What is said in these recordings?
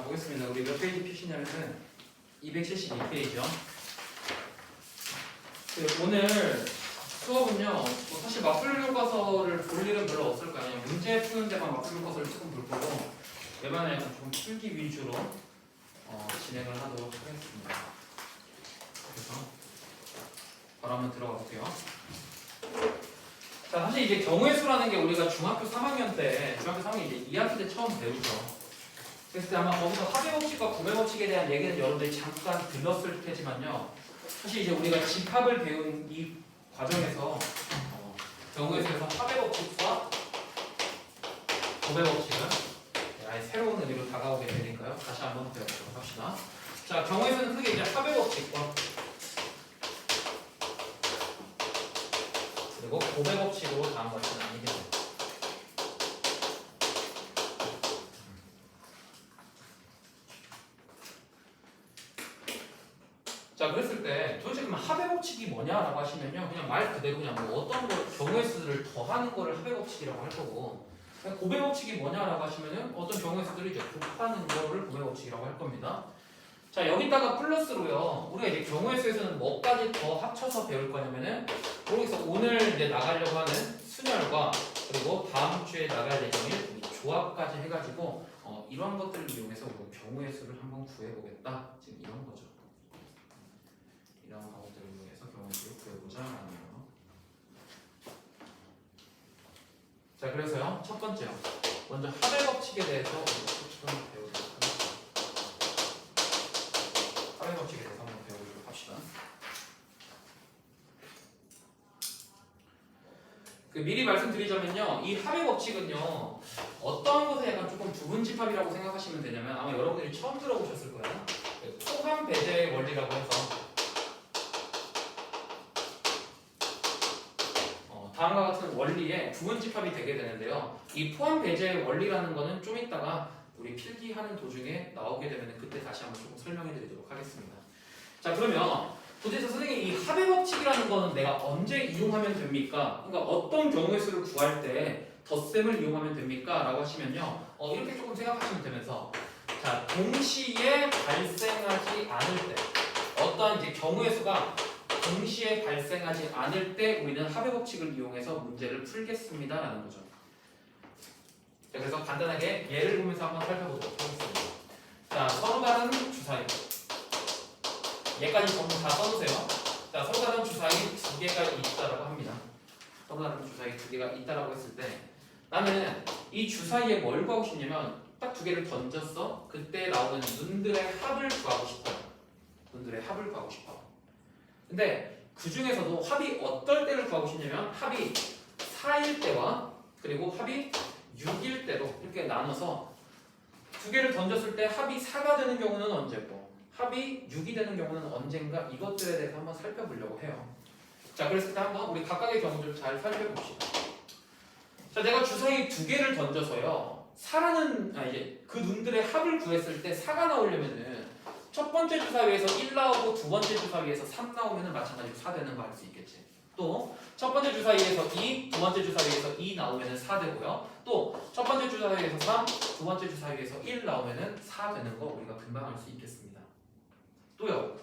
자, 보겠습니다. 우리 몇 페이지 피시냐면은 272페이지요. 오늘 수업은요, 뭐 사실 맞불 교과서를 볼 일은 별로 없을 거예요. 그냥 문제 푸는 데만 맞불 교과서를 조금 볼 거고, 웬만하면 약간 좀 풀기 위주로 진행을 하도록 하겠습니다. 그래서 바로 한번 들어가 볼게요. 자, 사실 이제 경우의 수라는 게 우리가 중학교 3학년 때, 중학교 3학년 이제 2학기 때 처음 배우죠. 그랬을 때 아마 거기서 합의 법칙과 구매 법칙에 대한 얘기는 여러분들이 잠깐 들렀을 테지만요. 사실 이제 우리가 집합을 배운 이 과정에서 경우의 수에서 합의 법칙과 구매 법칙은 아예 새로운 의미로 다가오게 되니까요. 다시 한번 배워보도록 합시다. 자, 경우의 수는 크게 이제 합의 법칙과 그리고 고배 법칙으로 다음 것이 나뉘게 됩니다. 자, 그랬을 때 도대체 그럼 합의 법칙이 뭐냐라고 하시면요, 그냥 말 그대로 그냥 뭐 어떤 거 경우의 수를 더하는 거를 합의 법칙이라고 할 거고, 고배 법칙이 뭐냐라고 하시면은 어떤 경우의 수들을 이제 곱하는 거를 고배 법칙이라고 할 겁니다. 자, 여기다가 플러스로요, 우리가 이제 경우의 수에서는 뭐까지 더 합쳐서 배울 거냐면은, 여기서 오늘 이제 나가려고 하는 순열과 그리고 다음 주에 나갈 예정일 조합까지 해가지고 이러한 것들을 이용해서 우리가 경우의 수를 한번 구해보겠다. 지금 이런 거죠. 이런 방법들을 이용해서 경우의 수를 구해보자 하는 거. 자, 그래서요, 첫 번째요. 먼저 합의 법칙에 대해서 좀 배우도록 하겠습니다. 합의 법칙에 대해서 한번 배워보도록 합시다. 미리 말씀드리자면요, 이 합의 법칙은요, 어떠한 것에 약간 조금 부분집합이라고 생각하시면 되냐면, 아마 여러분들이 처음 들어보셨을 거예요. 포함 배제의 원리라고 해서 다음과 같은 원리에 부분집합이 되게 되는데요. 이 포함 배제의 원리라는 거는 좀 이따가 우리 필기하는 도중에 나오게 되면 그때 다시 한번 조금 설명해 드리도록 하겠습니다. 자, 그러면 도대체 선생님, 이 합의 법칙이라는 거는 내가 언제 이용하면 됩니까? 그러니까 어떤 경우의 수를 구할 때 덧셈을 이용하면 됩니까? 라고 하시면요, 이렇게 조금 생각하시면 되면서, 자, 동시에 발생하지 않을 때, 어떠한 이제 경우의 수가 동시에 발생하지 않을 때 우리는 합의 법칙을 이용해서 문제를 풀겠습니다 라는 거죠. 자, 그래서 간단하게 예를 보면서 한번 살펴보도록 하겠습니다. 자, 서로 다른 주사위, 얘까지 전부 다 써주세요. 자, 서로 다른 주사위 두 개가 있다라고 합니다. 서로 다른 주사위 두 개가 있다라고 했을 때, 나는 이 주사위에 뭘 구하고 싶냐면, 딱 두 개를 던졌어. 그때 나오는 눈들의 합을 구하고 싶어요. 눈들의 합을 구하고 싶어. 근데 그 중에서도 합이 어떨 때를 구하고 싶냐면, 합이 4일 때와 그리고 합이 6일 때로 이렇게 나눠서 두 개를 던졌을 때 합이 4가 되는 경우는 언제고 합이 6이 되는 경우는 언젠가, 이것들에 대해서 한번 살펴보려고 해요. 자, 그랬을 때 한번 우리 각각의 경우를 잘 살펴봅시다. 자, 내가 주사위 두 개를 던져서요, 4라는 이제 그 눈들의 합을 구했을 때 4가 나오려면은 첫 번째 주사위에서 1 나오고 두 번째 주사위에서 3 나오면은 마찬가지로 4 되는 거 알 수 있겠지. 또 첫 번째 주사위에서 2, 두 번째 주사위에서 2 나오면은 4 되고요. 또 첫 번째 주사위에서 3, 두 번째 주사위에서 1 나오면은 4 되는 거 우리가 금방 알 수 있겠습니다. 또요,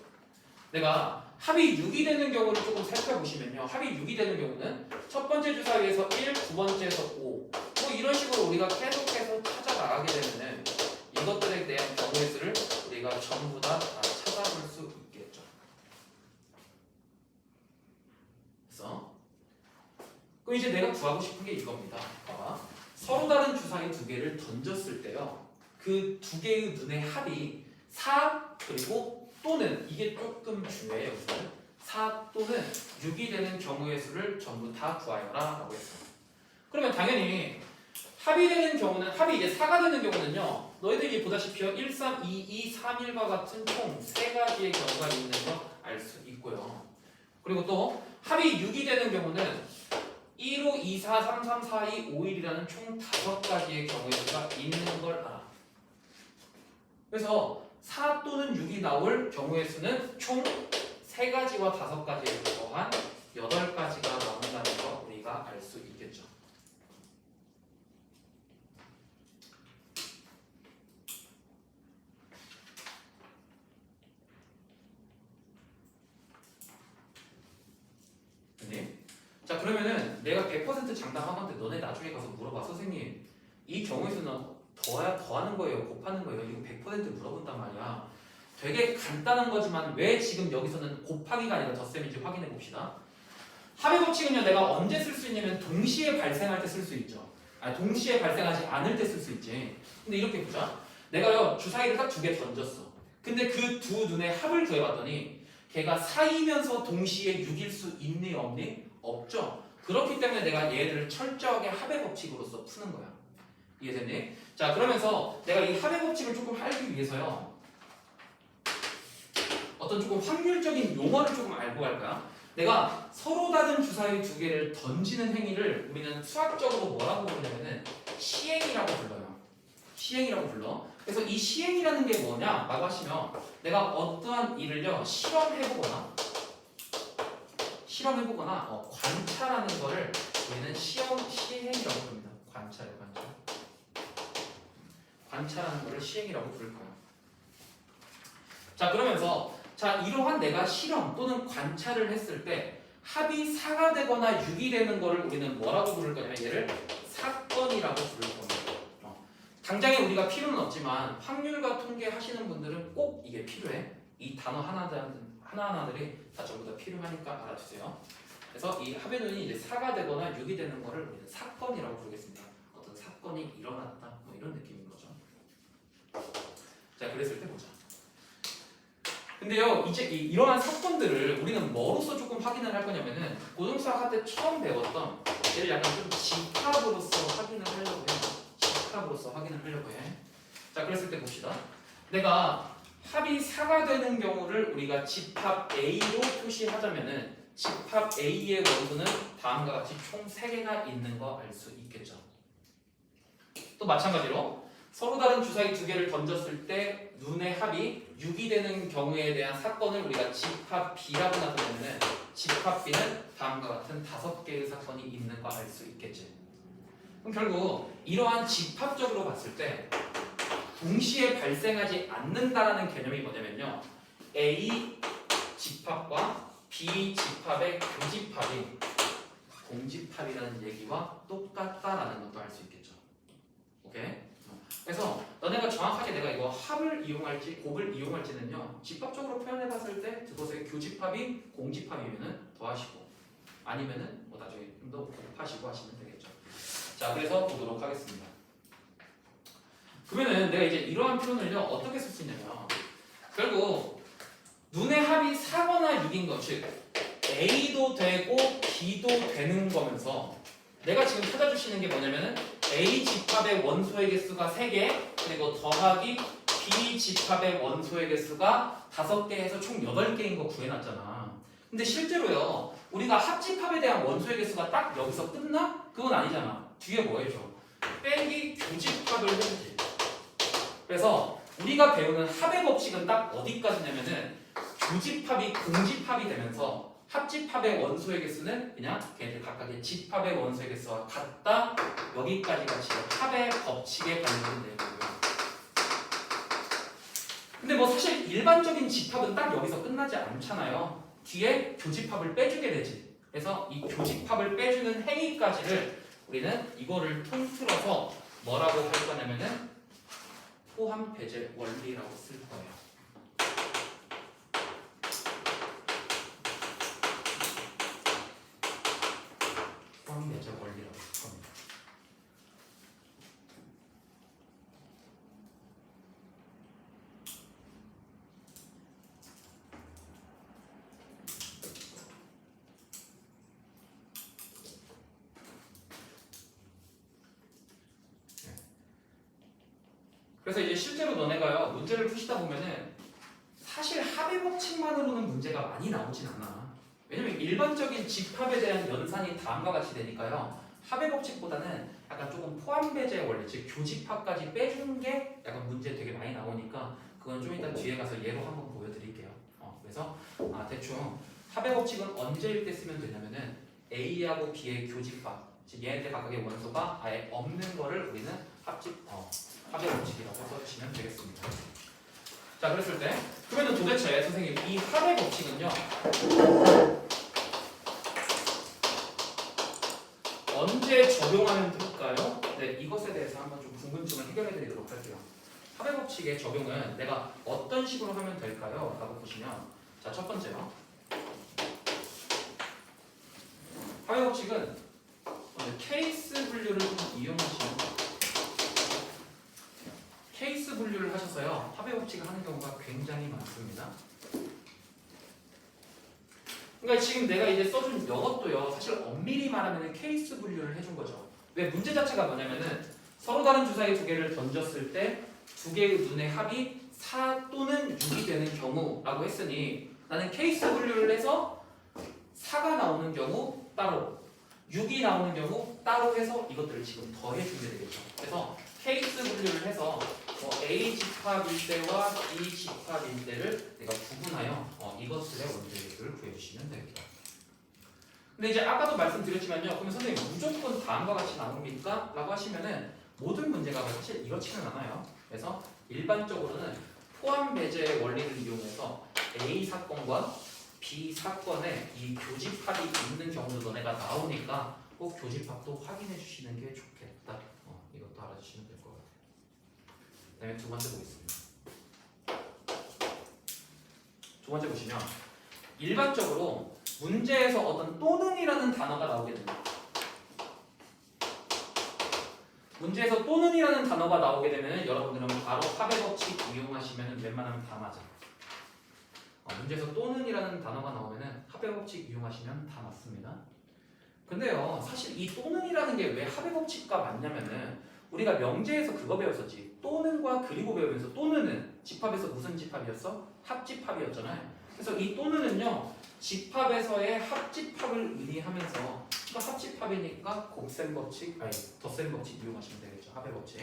내가 합이 6이 되는 경우를 조금 살펴보시면요, 합이 6이 되는 경우는 첫 번째 주사위에서 1, 두 번째에서 5, 뭐 이런 식으로 우리가 계속해서 찾아나가게 되면은 이것들에 대한 경우의 수를 우리가 전부 다 찾아볼 수 있겠죠. 그래서 그럼 이제 내가 구하고 싶은 게 이겁니다. 봐봐. 서로 다른 주사위 두 개를 던졌을 때요, 그 두 개의 눈의 합이 4 그리고 또는, 이게 조금 중요해요. 4 또는 6이 되는 경우의 수를 전부 다 구하여라 라고 했어요. 그러면 당연히 합이 되는 경우는, 합이 이제 4가 되는 경우는요, 너희들이 보다시피요, 1, 3, 2, 2, 3, 1과 같은 총 3가지의 경우가 있는 거 알 수 있고요. 그리고 또 합이 6이 되는 경우는 1, 5, 2, 4, 3, 3, 4, 2, 5, 1이라는 총 5가지의 경우의 수가 있는 걸 알아. 그래서 4 또는 6이 나올 경우의 수는 총 3가지와 5가지를 더한 8가지가 나온다는 거 우리가 알 수 있겠죠. 자 그러면은 내가 100% 장담하건데 너네 나중에 가서 물어봐. 선생님 이 경우에서는 더하는 거예요 곱하는 거예요? 이거 100% 물어본단 말이야. 되게 간단한 거지만 왜 지금 여기서는 곱하기가 아니라 덧셈인지 확인해 봅시다. 합의 법칙은요 내가 언제 쓸 수 있냐면 동시에 발생할 때 쓸 수 있죠. 아니 동시에 발생하지 않을 때 쓸 수 있지. 근데 이렇게 보자. 내가요 주사위를 딱 2개 던졌어. 근데 그 두 눈의 합을 구해봤더니 걔가 4이면서 동시에 6일 수 있니 없니? 없죠. 그렇기 때문에 내가 얘들을 철저하게 합의 법칙으로서 푸는 거야. 이해됐니? 자 그러면서 내가 이 합의 법칙을 조금 알기 위해서요 어떤 조금 확률적인 용어를 조금 알고 갈 거야. 내가 서로 다른 주사위 2개를 던지는 행위를 우리는 수학적으로 뭐라고 부르냐면은 시행이라고 불러요. 시행이라고 불러. 그래서 이 시행이라는 게 뭐냐라고 하시면 내가 어떠한 일을요 실험해보거나 관찰하는 거를 우리는 시행이라고 부릅니다. 관찰하는 거를 시행이라고 부를 거예요. 자 그러면서 자 이러한 내가 실험 또는 관찰을 했을 때 합이 4가 되거나 6이 되는 거를 우리는 뭐라고 부를 거냐면 얘를 사건이라고 부를 겁니다. 당장에 우리가 필요는 없지만 확률과 통계 하시는 분들은 꼭 이게 필요해. 이 단어 하나하나들이 다 전부 다 필요하니까 알아두세요. 그래서 이 합의 눈이 이제 4가 되거나 6이 되는 거를 우리는 사건이라고 부르겠습니다. 어떤 사건이 일어났다 뭐 이런 느낌인 거죠. 자 그랬을 때 보자. 근데요 이제 이러한 사건들을 우리는 뭐로서 조금 확인을 할 거냐면은 고등수학 할 때 처음 배웠던 얘를 약간 좀 집합으로서 확인을 하려고 해요. 집합으로서 확인을 하려고 해. 자 그랬을 때 봅시다. 내가 합이 4가 되는 경우를 우리가 집합 A로 표시하자면은 집합 A의 원소는 다음과 같이 총 3개가 있는 거 알 수 있겠죠. 또 마찬가지로 서로 다른 주사위 2개를 던졌을 때 눈의 합이 6이 되는 경우에 대한 사건을 우리가 집합 B라고 나타내면 집합 B는 다음과 같은 5개의 사건이 있는 거 알 수 있겠지. 그럼 결국 이러한 집합적으로 봤을 때 동시에 발생하지 않는다라는 개념이 뭐냐면요 A 집합과 B 집합의 교집합이 공집합이라는 얘기와 똑같다라는 것도 알 수 있겠죠. 오케이? 그래서 너네가 정확하게 내가 이거 합을 이용할지 곱을 이용할지는요 집합적으로 표현해 봤을 때 그것의 교집합이 공집합이면은 더하시고 아니면은 뭐 나중에 좀 더 곱하시고 하시면 되겠죠. 자 그래서 보도록 하겠습니다. 그러면은 내가 이제 이러한 표현을요 어떻게 쓸 수 있냐면 결국 눈의 합이 4거나 6인 것, 즉 A도 되고 B도 되는 거면서 내가 지금 찾아주시는 게 뭐냐면은 A 집합의 원소의 개수가 3개 그리고 더하기 B 집합의 원소의 개수가 5개 해서 총 8개인 거 구해놨잖아. 근데 실제로요 우리가 합집합에 대한 원소의 개수가 딱 여기서 끝나? 그건 아니잖아. 뒤에 뭐 해줘? 빼기 교집합을 해주지. 그래서 우리가 배우는 합의 법칙은 딱 어디까지냐면은 교집합이 공집합이 되면서 합집합의 원소의 개수는 그냥 걔네들 각각의 집합의 원소의 개수와 같다. 여기까지가 지금 합의 법칙에 관련된 내용이고요. 근데 뭐 사실 일반적인 집합은 딱 여기서 끝나지 않잖아요. 뒤에 교집합을 빼주게 되지. 그래서 이 교집합을 빼주는 행위까지를 우리는 이거를 통틀어서 뭐라고 할 거냐면은 포함 배제 원리라고 쓸 거예요. 포함 배제 원리라고 쓸 겁니다. 그래서 이제 실제로 너네가요 문제를 푸시다 보면은 사실 합의 법칙만으로는 문제가 많이 나오진 않아. 왜냐면 일반적인 집합에 대한 연산이 다음과 같이 되니까요 합의 법칙보다는 약간 조금 포함 배제 원리, 즉 교집합까지 빼주는 게 약간 문제 되게 많이 나오니까 그건 좀 이따 뒤에 가서 예로 한번 보여드릴게요. 그래서 대충 합의 법칙은 언제일 때 쓰면 되냐면은 A하고 B의 교집합, 즉 얘네들 각각의 원소가 아예 없는 거를 우리는 합의 법칙이라고 써주시면 되겠습니다. 자 그랬을 때 그러면 도대체 선생님 이 합의 법칙은요 언제 적용하면 될까요? 네, 이것에 대해서 한번 좀 궁금증을 해결해 드리도록 할게요. 합의 법칙의 적용은 내가 어떤 식으로 하면 될까요? 라고 보시면 자, 첫 번째요. 합의 법칙은 케이스 분류를 좀 이용하시면 케이스 분류를 하셔서요. 합의 법칙을 하는 경우가 굉장히 많습니다. 그러니까 지금 내가 이제 써준 이것도요. 사실 엄밀히 말하면 케이스 분류를 해준 거죠. 왜 문제 자체가 뭐냐면은 서로 다른 주사위 두 개를 던졌을 때 두 개의 눈의 합이 4 또는 6이 되는 경우라고 했으니 나는 케이스 분류를 해서 4가 나오는 경우 따로 6이 나오는 경우 따로 해서 이것들을 지금 더해주면 되겠죠. 그래서 케이스 분류를 해서 A 집합일 때와 B 집합일 때를 내가 구분하여 이것들의 원재료를 구해주시면 됩니다. 근데 이제 아까도 말씀드렸지만요. 그러면 선생님 무조건 다음과 같이 나옵니까? 라고 하시면은 모든 문제가 사실 이렇지는 않아요. 그래서 일반적으로는 포함 배제의 원리를 이용해서 A 사건과 B 사건에 이 교집합이 있는 경우도 너네가 나오니까 꼭 교집합도 확인해 주시는 게 좋겠다. 이것도 알아주시면 될 것 같아요. 그 다음에 두 번째 보겠습니다. 두 번째 보시면 일반적으로 문제에서 어떤 또는이라는 단어가 나오게 됩니다. 문제에서 또는이라는 단어가 나오게 되면 여러분들은 바로 합의 법칙 이용하시면 웬만하면 다 맞아. 문제에서 또는이라는 단어가 나오면 합의 법칙 이용하시면 다 맞습니다. 근데요, 사실 이 또는이라는 게 왜 합의 법칙과 맞냐면은 우리가 명제에서 그거 배웠었지. 또는과 그리고 배우면서 또는은 집합에서 무슨 집합이었어? 합집합이었잖아요. 그래서 이 또는은요, 집합에서의 합집합을 의미하면서 그러니까 합집합이니까 곱셈 법칙, 아니 덧셈 법칙 이용하시면 되겠죠. 합의 법칙.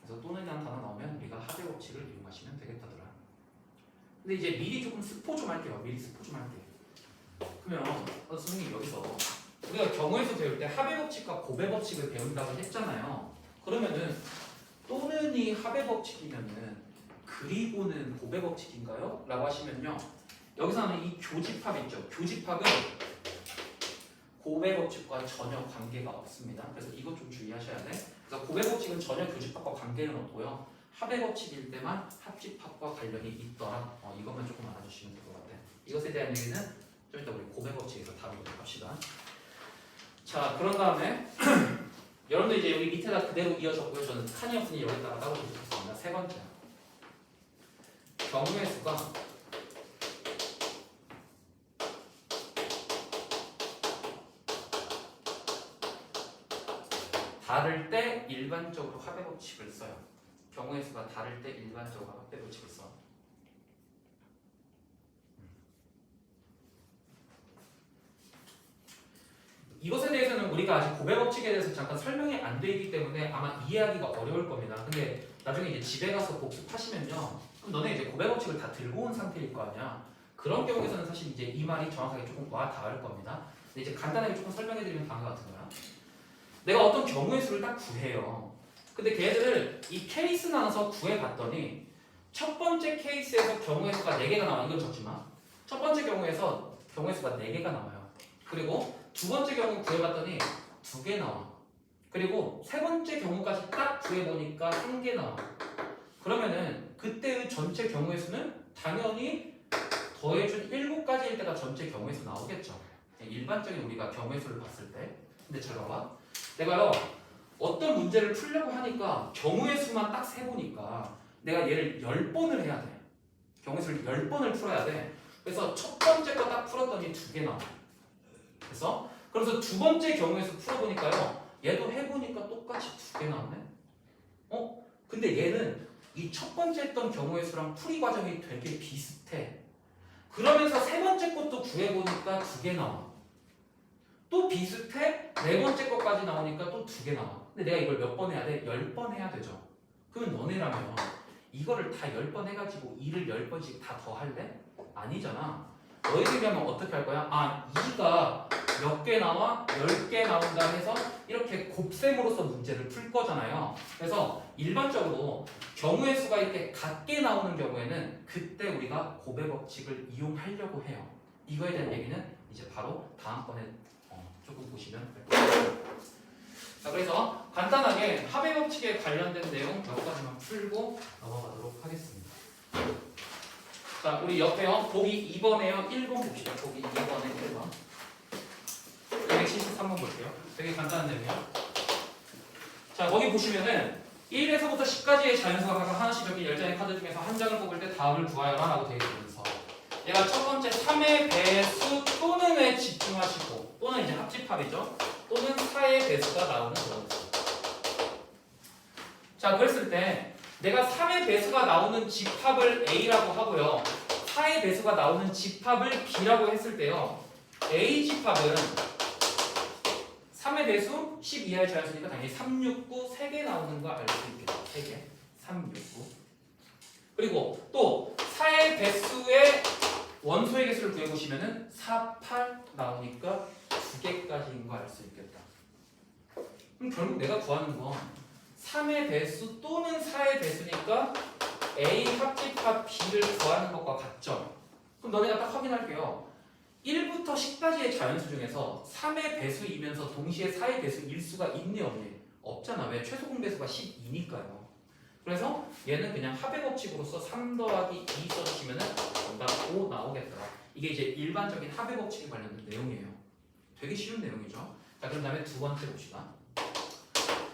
그래서 또는이라는 단어 나오면 우리가 합의 법칙을 이용하시면 되겠다더라. 근데 이제 미리 조금 스포 좀 할게요. 미리 스포 좀 할게요. 그러면 선생님 여기서 우리가 경우에서 배울 때 합의 법칙과 곱의 법칙을 배운다고 했잖아요. 그러면은 또는이 합의 법칙이면은 그리고는 곱의 법칙인가요? 라고 하시면요. 여기서는 이 교집합 있죠. 교집합은 곱의 법칙과 전혀 관계가 없습니다. 그래서 이것 좀 주의하셔야 돼. 그래서 곱의 법칙은 전혀 교집합과 관계는 없고요. 합의 법칙일 때만 합집합과 관련이 있더라. 이것만 조금 알아주시면 될 것 같아요. 이것에 대한 얘기는 좀 이따 우리 곱의 법칙에서 다루도록 합시다. 자, 그런 다음에 여러분들 이제 여기 밑에다 그대로 이어졌고요. 저는 칸이 없으니 여기다가 따로 붙였습니다. 세 번째. 경우의 수가 다를 때 일반적으로 합의 법칙을 써요. 경우의 수가 다를 때 일반적으로 합의 법칙을 써. 이것에 대해서는 우리가 아직 곱의 법칙에 대해서 잠깐 설명이 안 돼 있기 때문에 아마 이해하기가 어려울 겁니다. 근데 나중에 이제 집에 가서 복습하시면요. 그럼 너네 이제 곱의 법칙을 다 들고 온 상태일 거 아니야. 그런 경우에서는 사실 이제 이 말이 정확하게 조금 와 닿을 겁니다. 근데 이제 간단하게 조금 설명해드리면 다음과 같은 거야. 내가 어떤 경우의 수를 딱 구해요. 근데 걔들을 이 케이스 나눠서 구해봤더니 첫 번째 케이스에서 경우의 수가 4개가 나와. 이건 적지 마. 첫 번째 경우에서 경우의 수가 4개가 나와요. 그리고 두 번째 경우 구해봤더니 2개 나와. 그리고 세 번째 경우까지 딱 구해보니까 1개 나와. 그러면은 그때의 전체 경우의 수는 당연히 더해준 7가지일 때가 전체 경우의 수 나오겠죠. 일반적인 우리가 경우의 수를 봤을 때. 근데 잘 봐봐. 내가요 어떤 문제를 풀려고 하니까 경우의 수만 딱 세보니까 내가 얘를 10번을 해야 돼. 경우의 수를 10번을 풀어야 돼. 그래서 첫 번째 거 딱 풀었더니 2개 나와. 그래서 두 번째 경우의 수 풀어보니까요 얘도 해보니까 똑같이 2개 나오네. 근데 얘는 이 첫 번째 했던 경우의 수랑 풀이 과정이 되게 비슷해. 그러면서 세 번째 것도 구해보니까 2개 나와. 또 비슷해. 네 번째 것까지 나오니까 또 2개 나와. 근데 내가 이걸 몇 번 해야 돼? 10번 해야 되죠. 그러면 너네라면 이거를 다 10번 해가지고 2를 10번씩 다 더 할래? 아니잖아. 너희들이라면 어떻게 할 거야? 2가 몇 개 나와? 10개 나온다 해서 이렇게 곱셈으로서 문제를 풀 거잖아요. 그래서 일반적으로 경우의 수가 이렇게 같게 나오는 경우에는 그때 우리가 곱의 법칙을 이용하려고 해요. 이거에 대한 얘기는 이제 바로 다음번에 조금 보시면 될 것 같아요. 자, 그래서 간단하게 합의 법칙에 관련된 내용 몇 가지만 풀고 넘어가도록 하겠습니다. 자, 우리 옆에요. 보기 2번에요. 1번 봅시다. 보기 2번에 1번. 273번 볼게요. 되게 간단한 내용이에요. 자, 거기 보시면은 1에서부터 10까지의 자연수가 각각 하나씩 적힌 10장의 카드 중에서 한 장을 뽑을 때 다음을 구하여라 라고 되어 있으면서 얘가 첫 번째 3의 배수 또는에 집중하시고 또는 이제 합집합이죠. 또는 4의 배수가 나오는 그런 거. 자, 그랬을 때 내가 3의 배수가 나오는 집합을 A라고 하고요. 4의 배수가 나오는 집합을 B라고 했을 때요. A 집합은 3의 배수 10 이하의 자연수니까 당연히 3, 6, 9 3개 나오는 거 알 수 있겠죠. 3개. 3, 6, 9. 그리고 또 4의 배수의 원소의 개수를 구해보시면은 4, 8 나오니까 2개까지인 거 알 수 있겠다. 그럼 결국 내가 구하는 건 3의 배수 또는 4의 배수니까 A 합집합 B를 구하는 것과 같죠? 그럼 너네가 딱 확인할게요. 1부터 10까지의 자연수 중에서 3의 배수이면서 동시에 4의 배수일 수가 있니 없니? 없잖아. 왜? 최소 공배수가 12니까요. 그래서 얘는 그냥 합의 법칙으로서 3 더하기 2 써주시면 정답 5 나오겠더라. 이게 이제 일반적인 합의 법칙에 관련된 내용이에요. 되게 쉬운 내용이죠. 자, 그럼 다음에 두 번째 봅시다.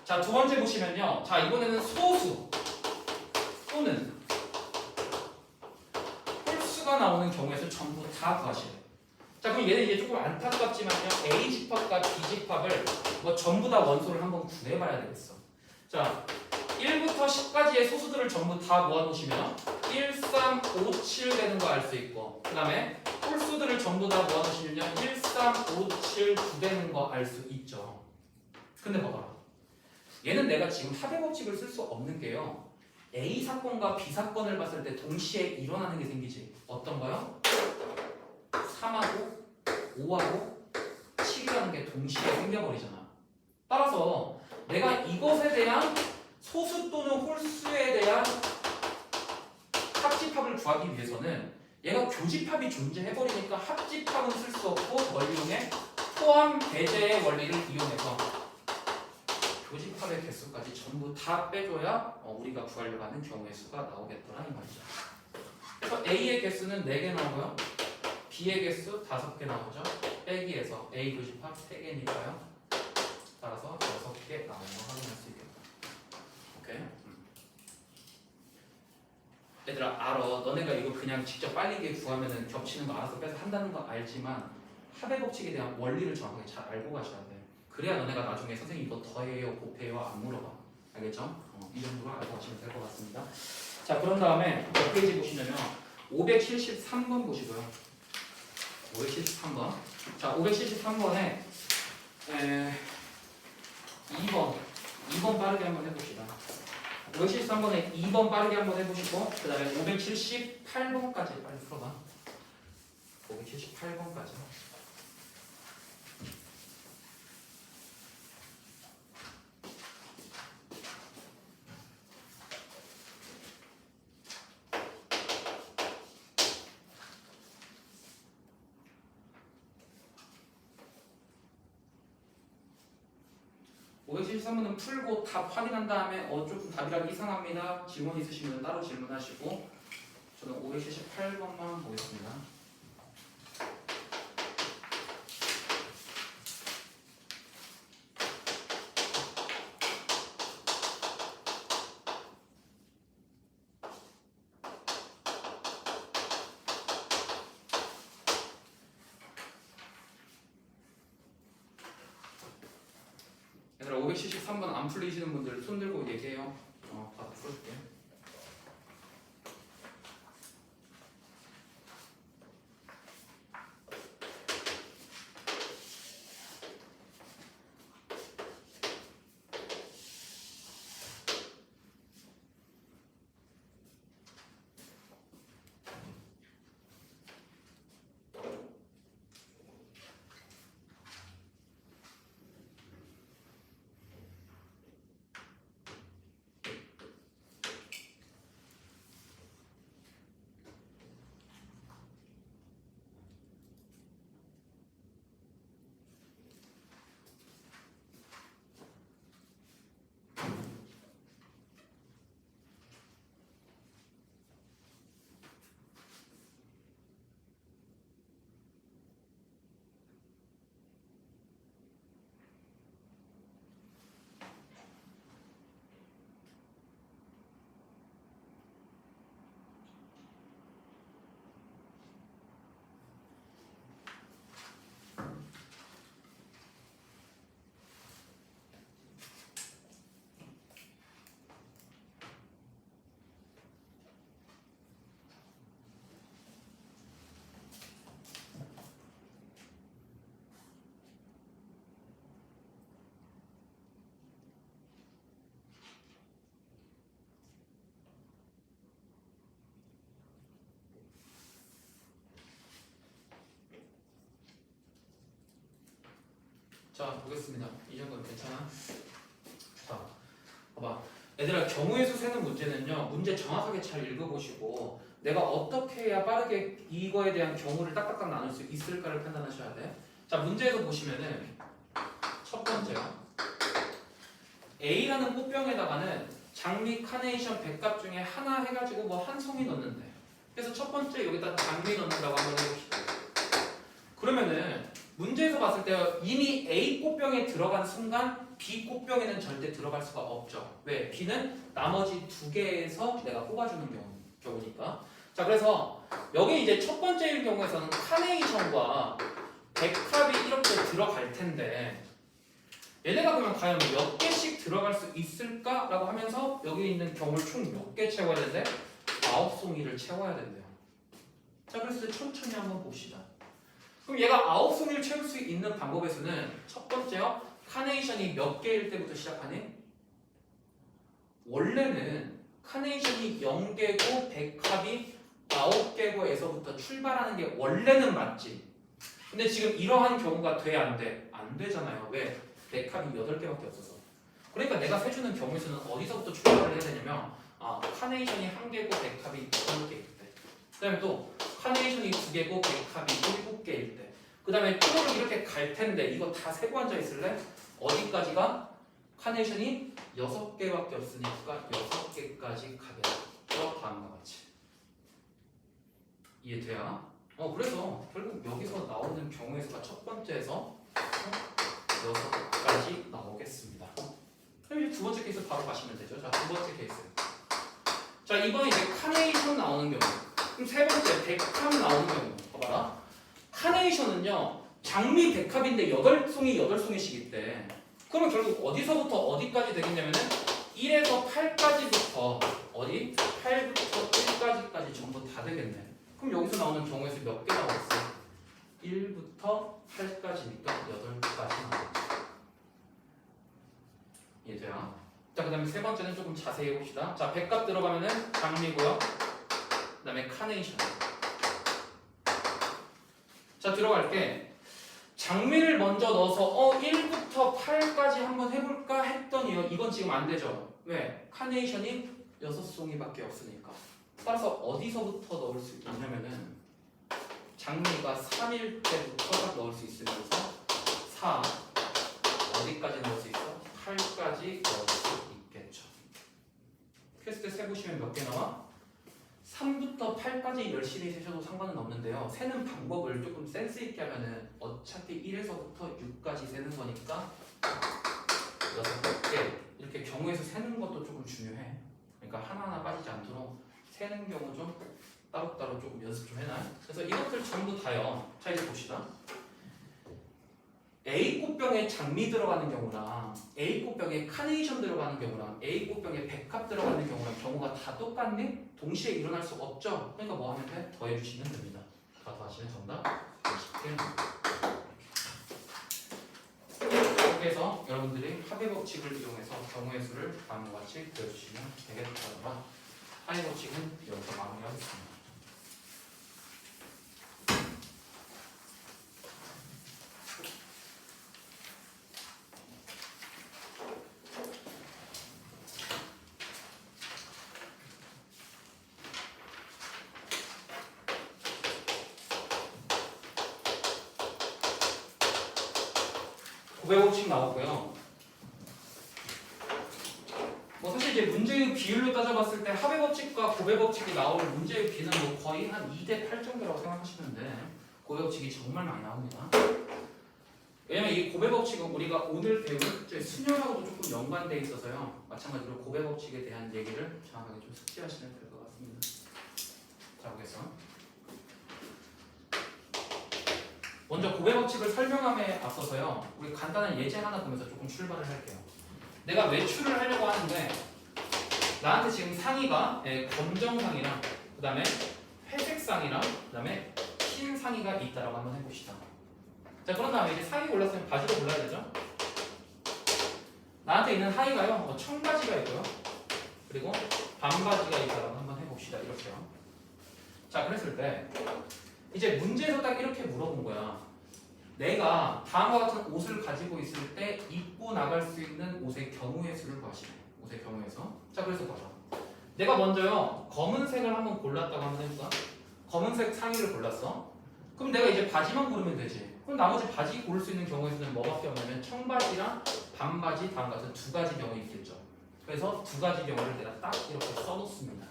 자, 두 번째 보시면요. 자, 이번에는 소수 또는 홀수가 나오는 경우에서 전부 다 구하시래요. 자, 그럼 얘는 이제 조금 안타깝지만요. A 집합과 B 집합을 뭐 전부 다 원소를 한번 구해봐야 되겠어. 자, 1부터 10까지의 소수들을 전부 다 모아놓으시면 1, 3, 5, 7 되는 거 알 수 있고 그 다음에 홀수들을 전부 다 모아놓으시면 1, 3, 5, 7, 9 되는 거 알 수 있죠. 근데 봐봐라. 얘는 내가 지금 합의 법칙을 쓸 수 없는 게요. A 사건과 B 사건을 봤을 때 동시에 일어나는 게 생기지. 어떤 거요? 3하고 5하고 7이라는 게 동시에 생겨버리잖아. 따라서 내가 이것에 대한 소수 또는 홀수에 대한 합집합을 구하기 위해서는 얘가 교집합이 존재해버리니까 합집합은 쓸 수 없고 뭘 이용해? 포함 배제의 원리를 이용해서 교집합의 개수까지 전부 다 빼줘야 우리가 구하려고 하는 경우의 수가 나오겠더라 이 말이죠. 그래서 A의 개수는 4개 나오고요. B의 개수 5개 나오죠. 빼기에서 A 교집합 3개니까요. 따라서 6개 나오는 거 확인할 수 있겠다. 오케이? 얘들아 알아. 너네가 이거 그냥 직접 빨리게 구하면은 겹치는 거 알아서 빼서 한다는 거 알지만 합의 법칙에 대한 원리를 정확하게 잘 알고 가셔야 돼. 그래야 너네가 나중에 선생님 이거 더해요, 곱해요 안 물어봐. 알겠죠? 이 정도로 알고 가시면 될 것 같습니다. 자, 그런 다음에 몇 페이지 보시냐면 573번 보시고요. 573번. 자, 573번에 2번 빠르게 한번 해봅시다. 573번에 2번 빠르게 한번 해보시고 그 다음에 578번까지 빨리 풀어봐. 578번까지. (573번은) 풀고 답 확인한 다음에 조금 답이랑 이상합니다. 질문 있으시면 따로 질문하시고 저는 578번만 보겠습니다. 얘들아 573번 안 풀리시는 분들 손 들고 얘기해요. 바로 풀어줄게. 자, 보겠습니다. 이 정도는 괜찮아? 자, 봐봐. 얘들아, 경우의 수 세는 문제는요, 문제 정확하게 잘 읽어보시고 내가 어떻게 해야 빠르게 이거에 대한 경우를 딱딱딱 나눌 수 있을까를 판단하셔야 돼. 자, 문제에서 보시면은 첫 번째요. A라는 꽃병에다가는 장미, 카네이션, 백합 중에 하나 해가지고 뭐 한 송이 넣는데. 그래서 첫 번째 여기다 장미 넣는다고 한번 해봅시다. 그러면은 문제에서 봤을 때 이미 A 꽃병에 들어간 순간 B 꽃병에는 절대 들어갈 수가 없죠. 왜? B는 나머지 두 개에서 내가 뽑아주는 경우니까. 자, 그래서 여기 이제 첫 번째인 경우에서는 카네이션과 백합이 이렇게 들어갈 텐데 얘네가 그러면 과연 몇 개씩 들어갈 수 있을까라고 하면서 여기 있는 경우를 총 몇 개 채워야 되는데 9송이를 채워야 된대요. 자, 그래서 천천히 한번 봅시다. 그럼 얘가 9송이를 채울 수 있는 방법의 수는 첫 번째요. 카네이션이 몇 개일 때부터 시작하니? 원래는 카네이션이 0개고 백합이 9개고에서부터 출발하는 게 원래는 맞지. 근데 지금 이러한 경우가 돼? 안 돼? 안 되잖아요. 왜? 백합이 8개밖에 없어서. 그러니까 내가 세주는 경우의 수는 어디서부터 출발을 해야 되냐면 카네이션이 1개고 백합이 8개일 때. 그 다음에 또 카네이션이 2개고 백합이 7개일 때. 그 다음에 쭉 이렇게 갈 텐데 이거 다 세고 앉아 있을래? 어디까지가? 카네이션이 6개밖에 없으니까 6개까지 가겠죠. 다음과 같이. 이해돼요? 그래서 결국 여기서 나오는 경우의 수가 첫 번째에서 6가지 나오겠습니다. 그럼 이제 두 번째 케이스 바로 가시면 되죠. 자, 두 번째 케이스. 자, 이번에 이제 카네이션 나오는 경우. 그럼 세 번째 백합 나오는 경우. 봐봐라. 카네이션은요, 장미 백합인데 8송이 8송이씩 있대. 그러면 결국 어디서부터 어디까지 되겠냐면은 1에서 8까지부터 어디? 8부터 1까지까지 전부 다 되겠네. 그럼 여기서 나오는 경우의 수 몇 개 나왔어? 1부터 8까지니까 8가지 나오겠죠. 이해돼요? 자, 그 다음에 세 번째는 조금 자세히 해봅시다. 자, 백합 들어가면은 장미고요. 그 다음에 카네이션. 자, 들어갈게. 장미를 먼저 넣어서 1부터 8까지 한번 해볼까 했더니요. 이건 지금 안 되죠. 왜? 카네이션이 6송이밖에 없으니까. 따라서 어디서부터 넣을 수 있냐면은 장미가 3일 때부터 넣을 수 있으면서 4 어디까지 넣을 수 있어? 8까지 넣을 수 있겠죠. 퀘스트 세보시면 몇 개 나와? 3부터 8까지 열심히 세셔도 상관은 없는데요. 세는 방법을 조금 센스 있게 하면은 어차피 1에서부터 6까지 세는 거니까 6개 이렇게 경우에서 세는 것도 조금 중요해. 그러니까 하나하나 빠지지 않도록 세는 경우 좀 따로따로 조금 연습 좀 해놔. 그래서 이것들 전부 다요. 자, 이제 봅시다. A 꽃병에 장미 들어가는 경우랑 A 꽃병에 카네이션 들어가는 경우랑 A 꽃병에 백합 들어가는 경우랑 경우가 다 똑같니? 동시에 일어날 수 없죠. 그러니까 뭐 하면 돼? 더해주시면 됩니다. 다 더하시면 정답 20개. 이렇게 해서 여러분들이 합의 법칙을 이용해서 경우의 수를 다음과 같이 그려주시면 되겠다. 합의 법칙은 여기서 마무리하겠습니다. 고배 법칙 나오고요. 뭐 사실 이제 문제의 비율로 따져봤을 때 합의 법칙과 고배 법칙이 나올 문제의 비는 뭐 거의 한 2대 8 정도라고 생각하시면 돼. 고배 법칙이 정말 많이 나옵니다. 왜냐면 이 고배 법칙은 우리가 오늘 배울 수녀하고도 조금 연관돼 있어서요. 마찬가지로 고배 법칙에 대한 얘기를 정확하게 좀 숙지하시면 될 것 같습니다. 자, 보겠습니다. 먼저 고배 법칙을 설명함에 앞서서요. 우리 간단한 예제 하나 보면서 조금 출발을 할게요. 내가 외출을 하려고 하는데 나한테 지금 상의가 검정상이랑 그 다음에 회색상이랑 그 다음에 흰 상의가 있다라고 한번 해봅시다. 자, 그런 다음에 이제 상의 골랐으면 바지도 골라야 되죠. 나한테 있는 하의가요. 청바지가 있고요. 그리고 반바지가 있다라고 한번 해봅시다. 이렇게요. 자, 그랬을 때 이제 문제에서 딱 이렇게 물어본 거야. 내가 다음과 같은 옷을 가지고 있을 때 입고 나갈 수 있는 옷의 경우의 수를 구하시래. 옷의 경우에서. 자, 그래서 봐봐. 내가 먼저요 검은색을 한번 골랐다고 한번 해볼까? 검은색 상의를 골랐어. 그럼 내가 이제 바지만 고르면 되지. 그럼 나머지 바지 고를 수 있는 경우의 수는 뭐밖에 없냐면 청바지랑 반바지 다음 같은 두 가지 경우 있겠죠. 그래서 두 가지 경우를 내가 딱 이렇게 써놓습니다.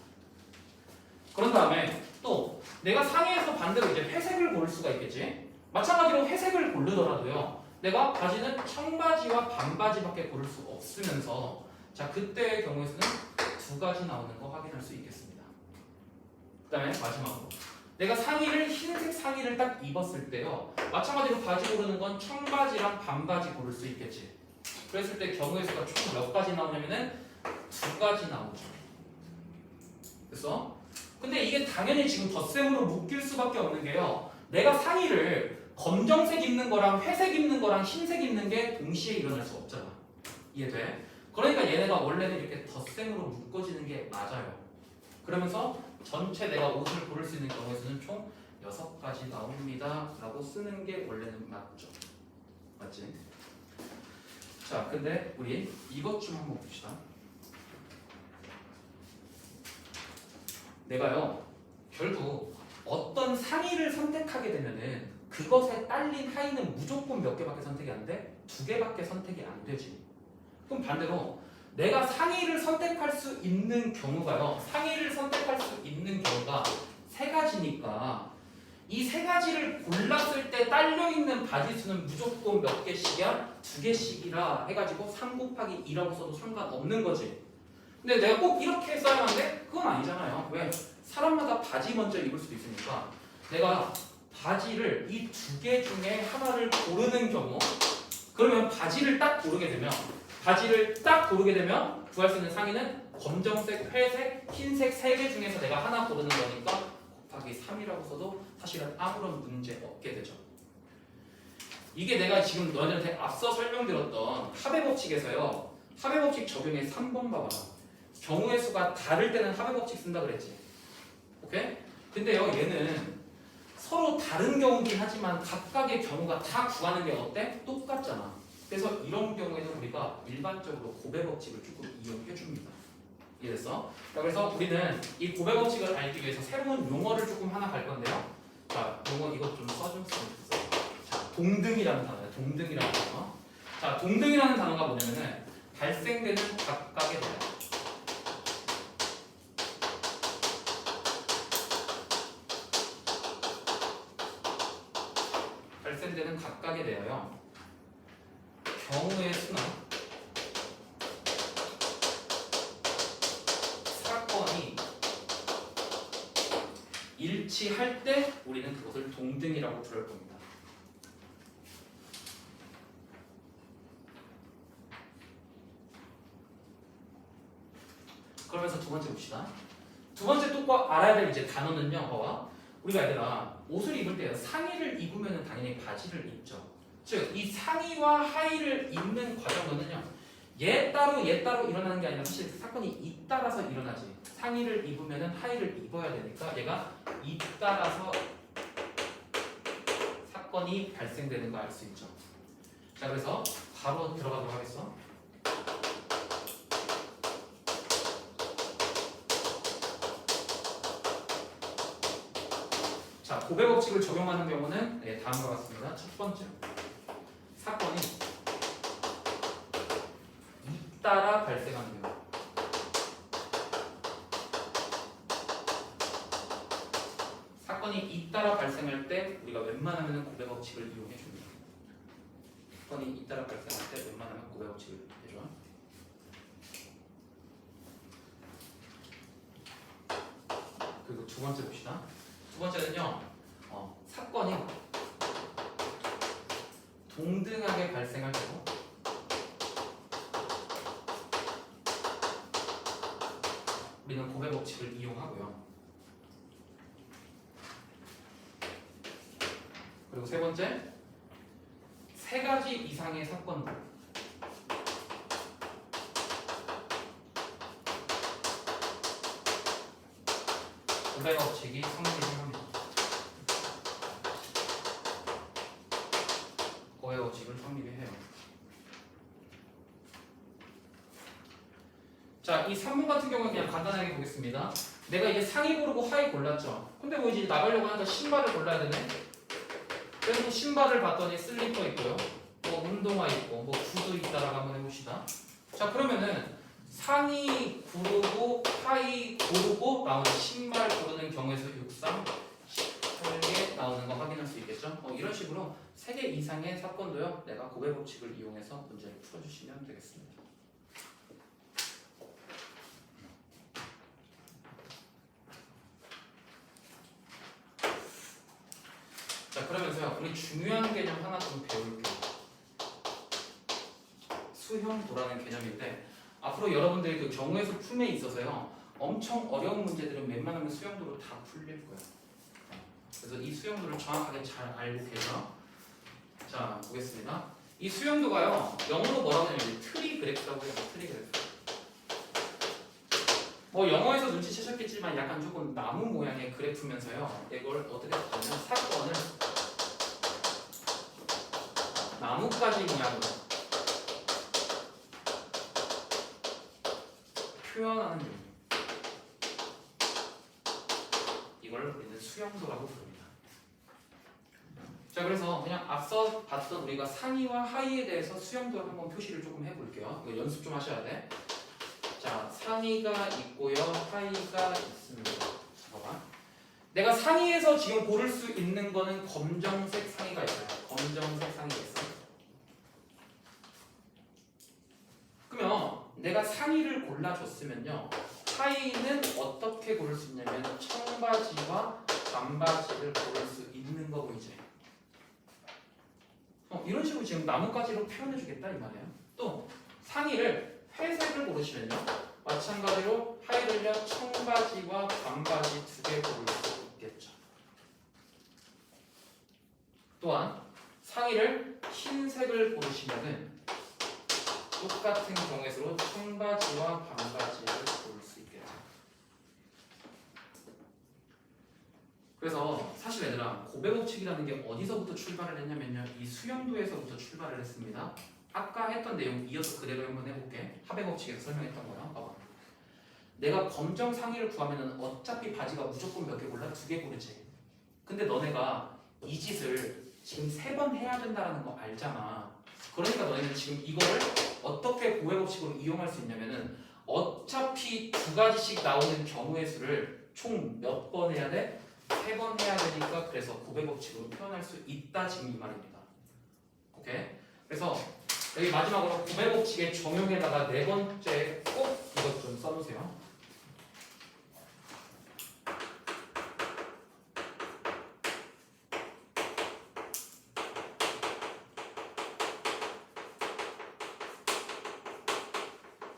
그런 다음에 또 내가 상의에서 반대로 이제 회색을 고를 수가 있겠지. 마찬가지로 회색을 고르더라도요. 내가 바지는 청바지와 반바지밖에 고를 수 없으면서 자 그때의 경우에서는 두 가지 나오는 거 확인할 수 있겠습니다. 그 다음에 마지막으로 내가 상의를 흰색 상의를 딱 입었을 때요. 마찬가지로 바지 고르는 건 청바지랑 반바지 고를 수 있겠지. 그랬을 때 경우의 수가 총 몇 가지 나오냐면은 두 가지 나오죠. 그래서 근데 이게 당연히 지금 덧셈으로 묶일 수밖에 없는 게요. 내가 상의를 검정색 입는 거랑 회색 입는 거랑 흰색 입는 게 동시에 일어날 수 없잖아. 이해돼? 그러니까 얘네가 원래는 이렇게 덧셈으로 묶어지는 게 맞아요. 그러면서 전체 내가 옷을 고를 수 있는 경우에서는 총 6가지 나옵니다 라고 쓰는 게 원래는 맞죠. 맞지? 자, 근데 우리 이것 좀 한번 봅시다. 내가요 결국 어떤 상의를 선택하게 되면은 그것에 딸린 하의는 무조건 몇 개밖에 선택이 안 돼? 2개밖에 선택이 안 되지. 그럼 반대로 내가 상의를 선택할 수 있는 경우가요. 상의를 선택할 수 있는 경우가 3가지니까 이 3가지를 골랐을 때 딸려있는 바지 수는 무조건 몇 개씩이야? 2개씩이라 해가지고 3 곱하기 2라고 써도 상관없는 거지. 근데 내가 꼭 이렇게 써야 하는데 그건 아니잖아요. 왜? 사람마다 바지 먼저 입을 수도 있으니까 내가 바지를 이 2개 중에 하나를 고르는 경우 그러면 바지를 딱 고르게 되면 구할 수 있는 상의는 검정색, 회색, 흰색 3개 중에서 내가 하나 고르는 거니까 곱하기 3이라고 써도 사실은 아무런 문제 없게 되죠. 이게 내가 지금 너희들한테 앞서 설명드렸던 합의 법칙에서요. 합의 법칙 적용의 3번 봐봐. 경우의 수가 다를 때는 합의 법칙 쓴다 그랬지. 오케이? 근데요 얘는 서로 다른 경우긴 하지만 각각의 경우가 다 구하는 게 어때? 똑같잖아. 그래서 이런 경우에는 우리가 일반적으로 고배 법칙을 조금 이용해 줍니다. 이해됐어? 그래서 우리는 이 고배 법칙을 알기 위해서 새로운 용어를 조금 하나 갈 건데요. 자, 용어 이것 좀 써줬으면 좋겠어. 자, 동등이라는 단어예요. 동등이라는 단어. 자, 동등이라는 단어가 뭐냐면은 발생되는 각각의 대화. 발생되는 각각에 대하여 경우의 수나 사건이 일치할 때 우리는 그것을 동등이라고 부를 겁니다. 그러면서 두 번째 봅시다. 두 번째 또 꼭 알아야 될 이제 단어는요. 봐봐. 우리가 얘들아 옷을 입을 때 상의를 입으면 당연히 바지를 입죠. 즉 이 상의와 하의를 입는 과정은요. 얘 따로 일어나는 게 아니라 사실 사건이 잇따라서 일어나지. 상의를 입으면 하의를 입어야 되니까 얘가 잇따라서 사건이 발생되는 거 알 수 있죠. 자 그래서 바로 들어가도록 하겠어. 자, 고배 법칙을 적용하는 경우는 다음과 같습니다. 첫 번째, 사건이 잇따라 발생하는 경우. 사건이 잇따라 발생할 때 우리가 웬만하면 고배 법칙을 이용해 줍니다. 사건이 잇따라 발생할 때 웬만하면 고배 법칙을 해줘. 그리고 두 번째 봅시다. 두 번째는요, 사건이 동등하게 발생할 때도 우리는 고배 법칙을 이용하고요. 그리고 세 번째, 3가지 이상의 사건들. 고배 법칙이 성립을 합니다. 법칙을 성립해요. 자, 이 3번 같은 경우는 그냥 간단하게 보겠습니다. 내가 이제 상의 고르고 하의 골랐죠. 근데 뭐 이제 나가려고 하니까 신발을 골라야 되네. 그래서 신발을 봤더니 슬리퍼 있고요. 뭐 운동화 있고 뭐 구두 있다라고 한번 해봅시다. 자, 그러면은 상의 고르고 하의 고르고 나오는 신발 고르는 경우에서 6, 3, 18개 나오는 거 확인할 수 있겠죠. 이런 식으로 3개 이상의 사건도요. 내가 고배 법칙을 이용해서 문제를 풀어주시면 되겠습니다. 자, 그러면서요, 우리 중요한 개념 하나 좀 배울게요. 수형도라는 개념인데 앞으로 여러분들이 그 경우에서 품에 있어서요, 엄청 어려운 문제들은 웬만하면 수형도로 다 풀릴 거예요. 그래서 이 수형도를 정확하게 잘 알고 계셔. 자, 보겠습니다. 이 수형도가요, 영어로 뭐라고 하냐면 트리 그래프라고 해요. 트리 그래프. 뭐 영어에서 눈치채셨겠지만 약간 조금 나무 모양의 그래프면서요, 이걸 어떻게 하냐면 사건을 나뭇가지 모양으로 표현하는 용도. 이걸 우리는 수형도라고 부릅니다. 자, 그래서 그냥 앞서 봤던 우리가 상의와 하의에 대해서 수형도를 한번 표시를 조금 해볼게요. 이거 연습 좀 하셔야 돼. 자, 상의가 있고요, 하의가 있습니다. 봐봐. 내가 상의에서 지금 고를 수 있는 거는 검정색 상의가 있어요. 검정색 상의가 있어요. 그러면 내가 상의를 골라줬으면요, 하의는 어떻게 고를 수 있냐면 청바지와 반바지를 고를 수 있는 거 보이지? 이런 식으로 지금 나뭇가지로 표현해주겠다 이 말이에요. 또 상의를 회색을 고르시면요, 마찬가지로 하의를요 청바지와 반바지 2개 고를 수 있겠죠. 또한 상의를 흰색을 고르시면은 똑같은 경우에서로 청바지와 반바지를 고를 수 있겠죠. 그래서 사실 얘들아, 고배 법칙이라는 게 어디서부터 출발을 했냐면요, 이 수형도에서부터 출발을 했습니다. 아까 했던 내용 이어서 그대로 한번 해볼게. 합의 법칙에서 설명했던 거야. 봐봐. 내가 검정 상의를 구하면은 어차피 바지가 무조건 몇 개 골라? 2개 고르지. 근데 너네가 이 짓을 지금 3번 해야 된다는 거 알잖아. 그러니까 너희는 지금 이거를 어떻게 고배 법칙으로 이용할 수 있냐면은 어차피 2가지씩 나오는 경우의 수를 총 몇 번 해야 돼? 3번 해야 되니까 그래서 고배 법칙으로 표현할 수 있다, 지금 이 말입니다. 오케이? 그래서 여기 마지막으로 고배 법칙의 적용에다가 4번째 꼭 이것 좀 써놓으세요.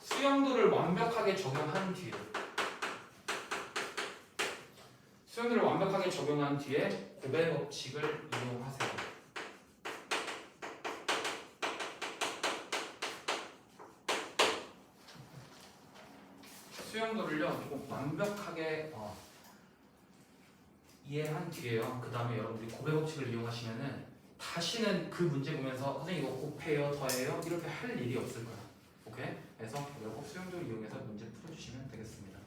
수형도를 완벽하게 적용한 뒤에 고배 법칙을 이용하세요. 수형도를요 꼭 완벽하게 이해한 뒤에요. 그 다음에 여러분들이 고배 법칙을 이용하시면은 다시는 그 문제 보면서 선생님 이거 곱해요, 더해요 이렇게 할 일이 없을 거야. 오케이? 그래서 꼭 수형도를 이용해서 문제 풀어주시면 되겠습니다.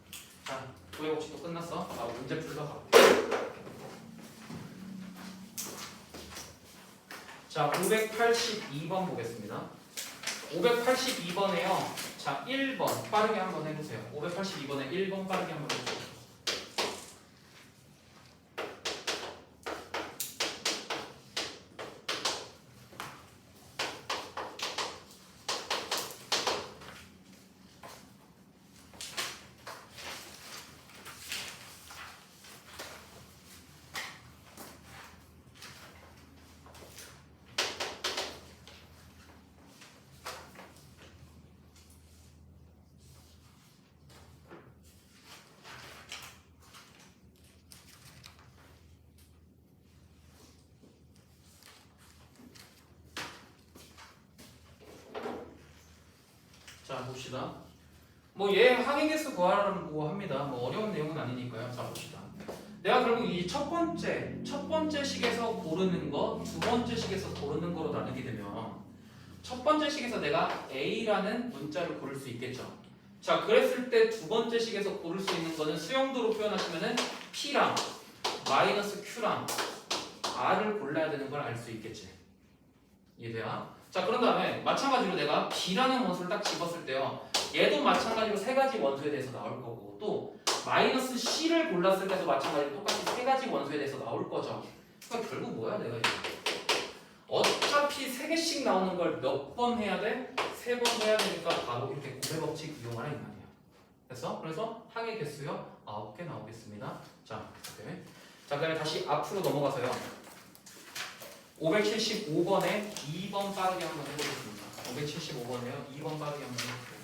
자, 고배 법칙도 끝났어. 문제 풀러 가볼게요. 자, 582번 보겠습니다. 582번에요. 자, 1번 빠르게 한번 해보세요. 582번에 1번 빠르게 한번 해보세요. 자, 봅시다. 뭐 얘 항행계수 구하라고 합니다. 뭐 어려운 내용은 아니니까요. 자, 봅시다. 내가 결국 이 첫 번째 식에서 고르는 거, 두 번째 식에서 고르는 거로 나누게 되면 첫 번째 식에서 내가 A라는 문자를 고를 수 있겠죠. 자, 그랬을 때 두 번째 식에서 고를 수 있는 거는 수용도로 표현하시면은 P랑 마이너스 Q랑 R을 골라야 되는 걸 알 수 있겠지. 이해돼요? 자, 그런 다음에 마찬가지로 내가 B라는 원소를 딱 집었을 때요. 얘도 마찬가지로 세 가지 원소에 대해서 나올 거고 또 마이너스 C를 골랐을 때도 마찬가지로 똑같이 세 가지 원소에 대해서 나올 거죠. 그러니까 결국 뭐야 내가 이거. 어차피 세 개씩 나오는 걸 몇 번 해야 돼? 세 번 해야 되니까 바로 이렇게 고배 법칙 이용하라 이 말이야. 그래서 항의 개수요 9개 나오겠습니다. 자, 오케이. 자, 그다음에 다시 앞으로 넘어가서요. 575번에 2번 빠르게 한번 해보겠습니다. 575번에요. 2번 빠르게 한번 해볼게요.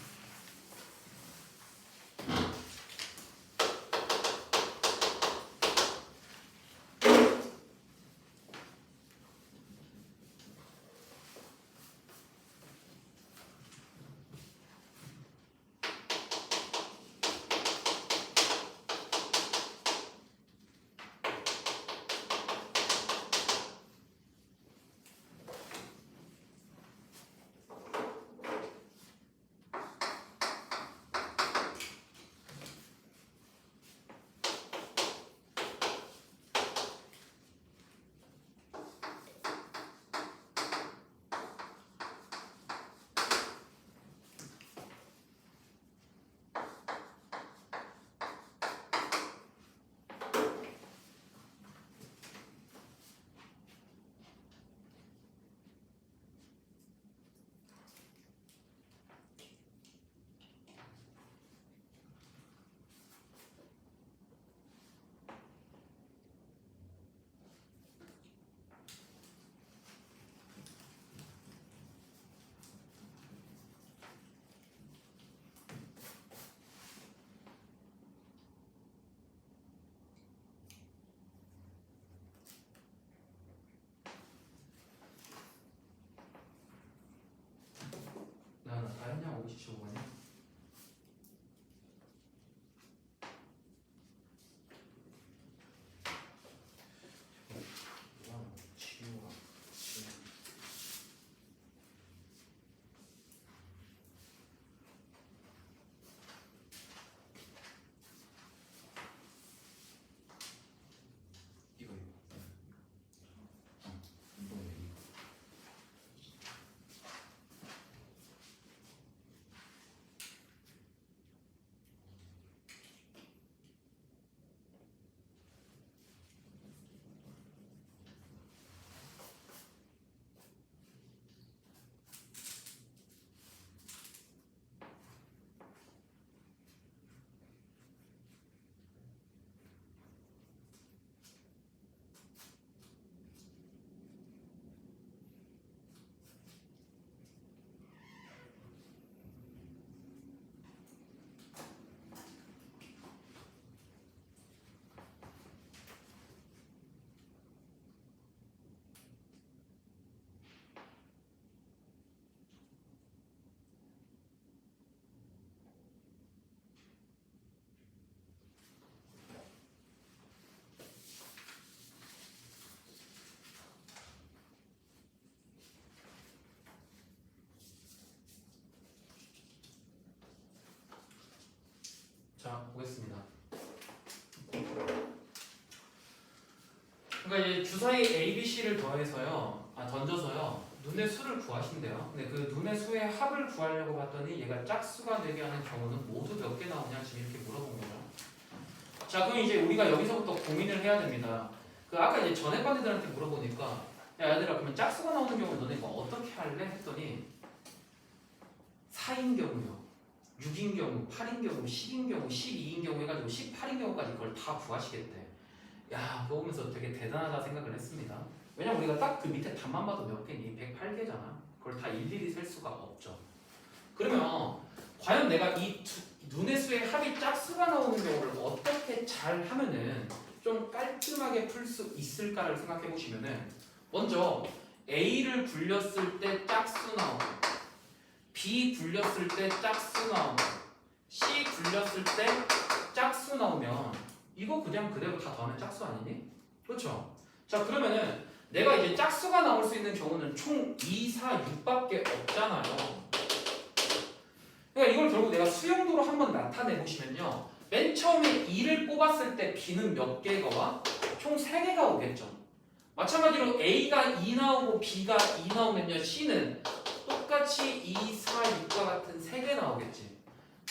나 다 했냐? 575번이야? 자, 보겠습니다. 그러니까 이제 주사위 A, B, C를 던져서요. 눈의 수를 구하신대요. 근데 그 눈의 수의 합을 구하려고 봤더니 얘가 짝수가 되게 하는 경우는 모두 몇 개 나오냐 지금 이렇게 물어본 거죠. 자, 그럼 이제 우리가 여기서부터 고민을 해야 됩니다. 그 아까 이제 전에 반 애들한테 물어보니까 야, 얘들아 그러면 짝수가 나오는 경우 너네 뭐 어떻게 할래? 했더니 4인 경우요. 6인 경우, 8인 경우, 10인 경우, 12인 경우 해가지고 18인 경우까지 그걸 다 구하시겠대. 야, 그거 보면서 되게 대단하다 생각을 했습니다. 왜냐면 우리가 딱 그 밑에 답만 봐도 몇 개니? 108개잖아. 그걸 다 일일이 셀 수가 없죠. 그러면 과연 내가 이 눈의 수의 합이 짝수가 나오는 경우를 어떻게 잘 하면은 좀 깔끔하게 풀 수 있을까를 생각해 보시면은 먼저 A를 굴렸을 때 짝수 나오고 B 굴렸을 때 짝수 나오고 C 굴렸을 때 짝수 나오면 이거 그냥 그대로 다 더하면 짝수 아니니? 그렇죠? 자 그러면은 내가 이제 짝수가 나올 수 있는 경우는 총 2, 4, 6밖에 없잖아요. 그러니까 이걸 결국 내가 수용도로 한번 나타내 보시면요. 맨 처음에 2를 뽑았을 때 B는 몇 개가 총 3개가 오겠죠. 마찬가지로 A가 2 나오고 B가 2 나오면요. C는 똑같이 2, 4, 6과 같은 3개 나오겠지.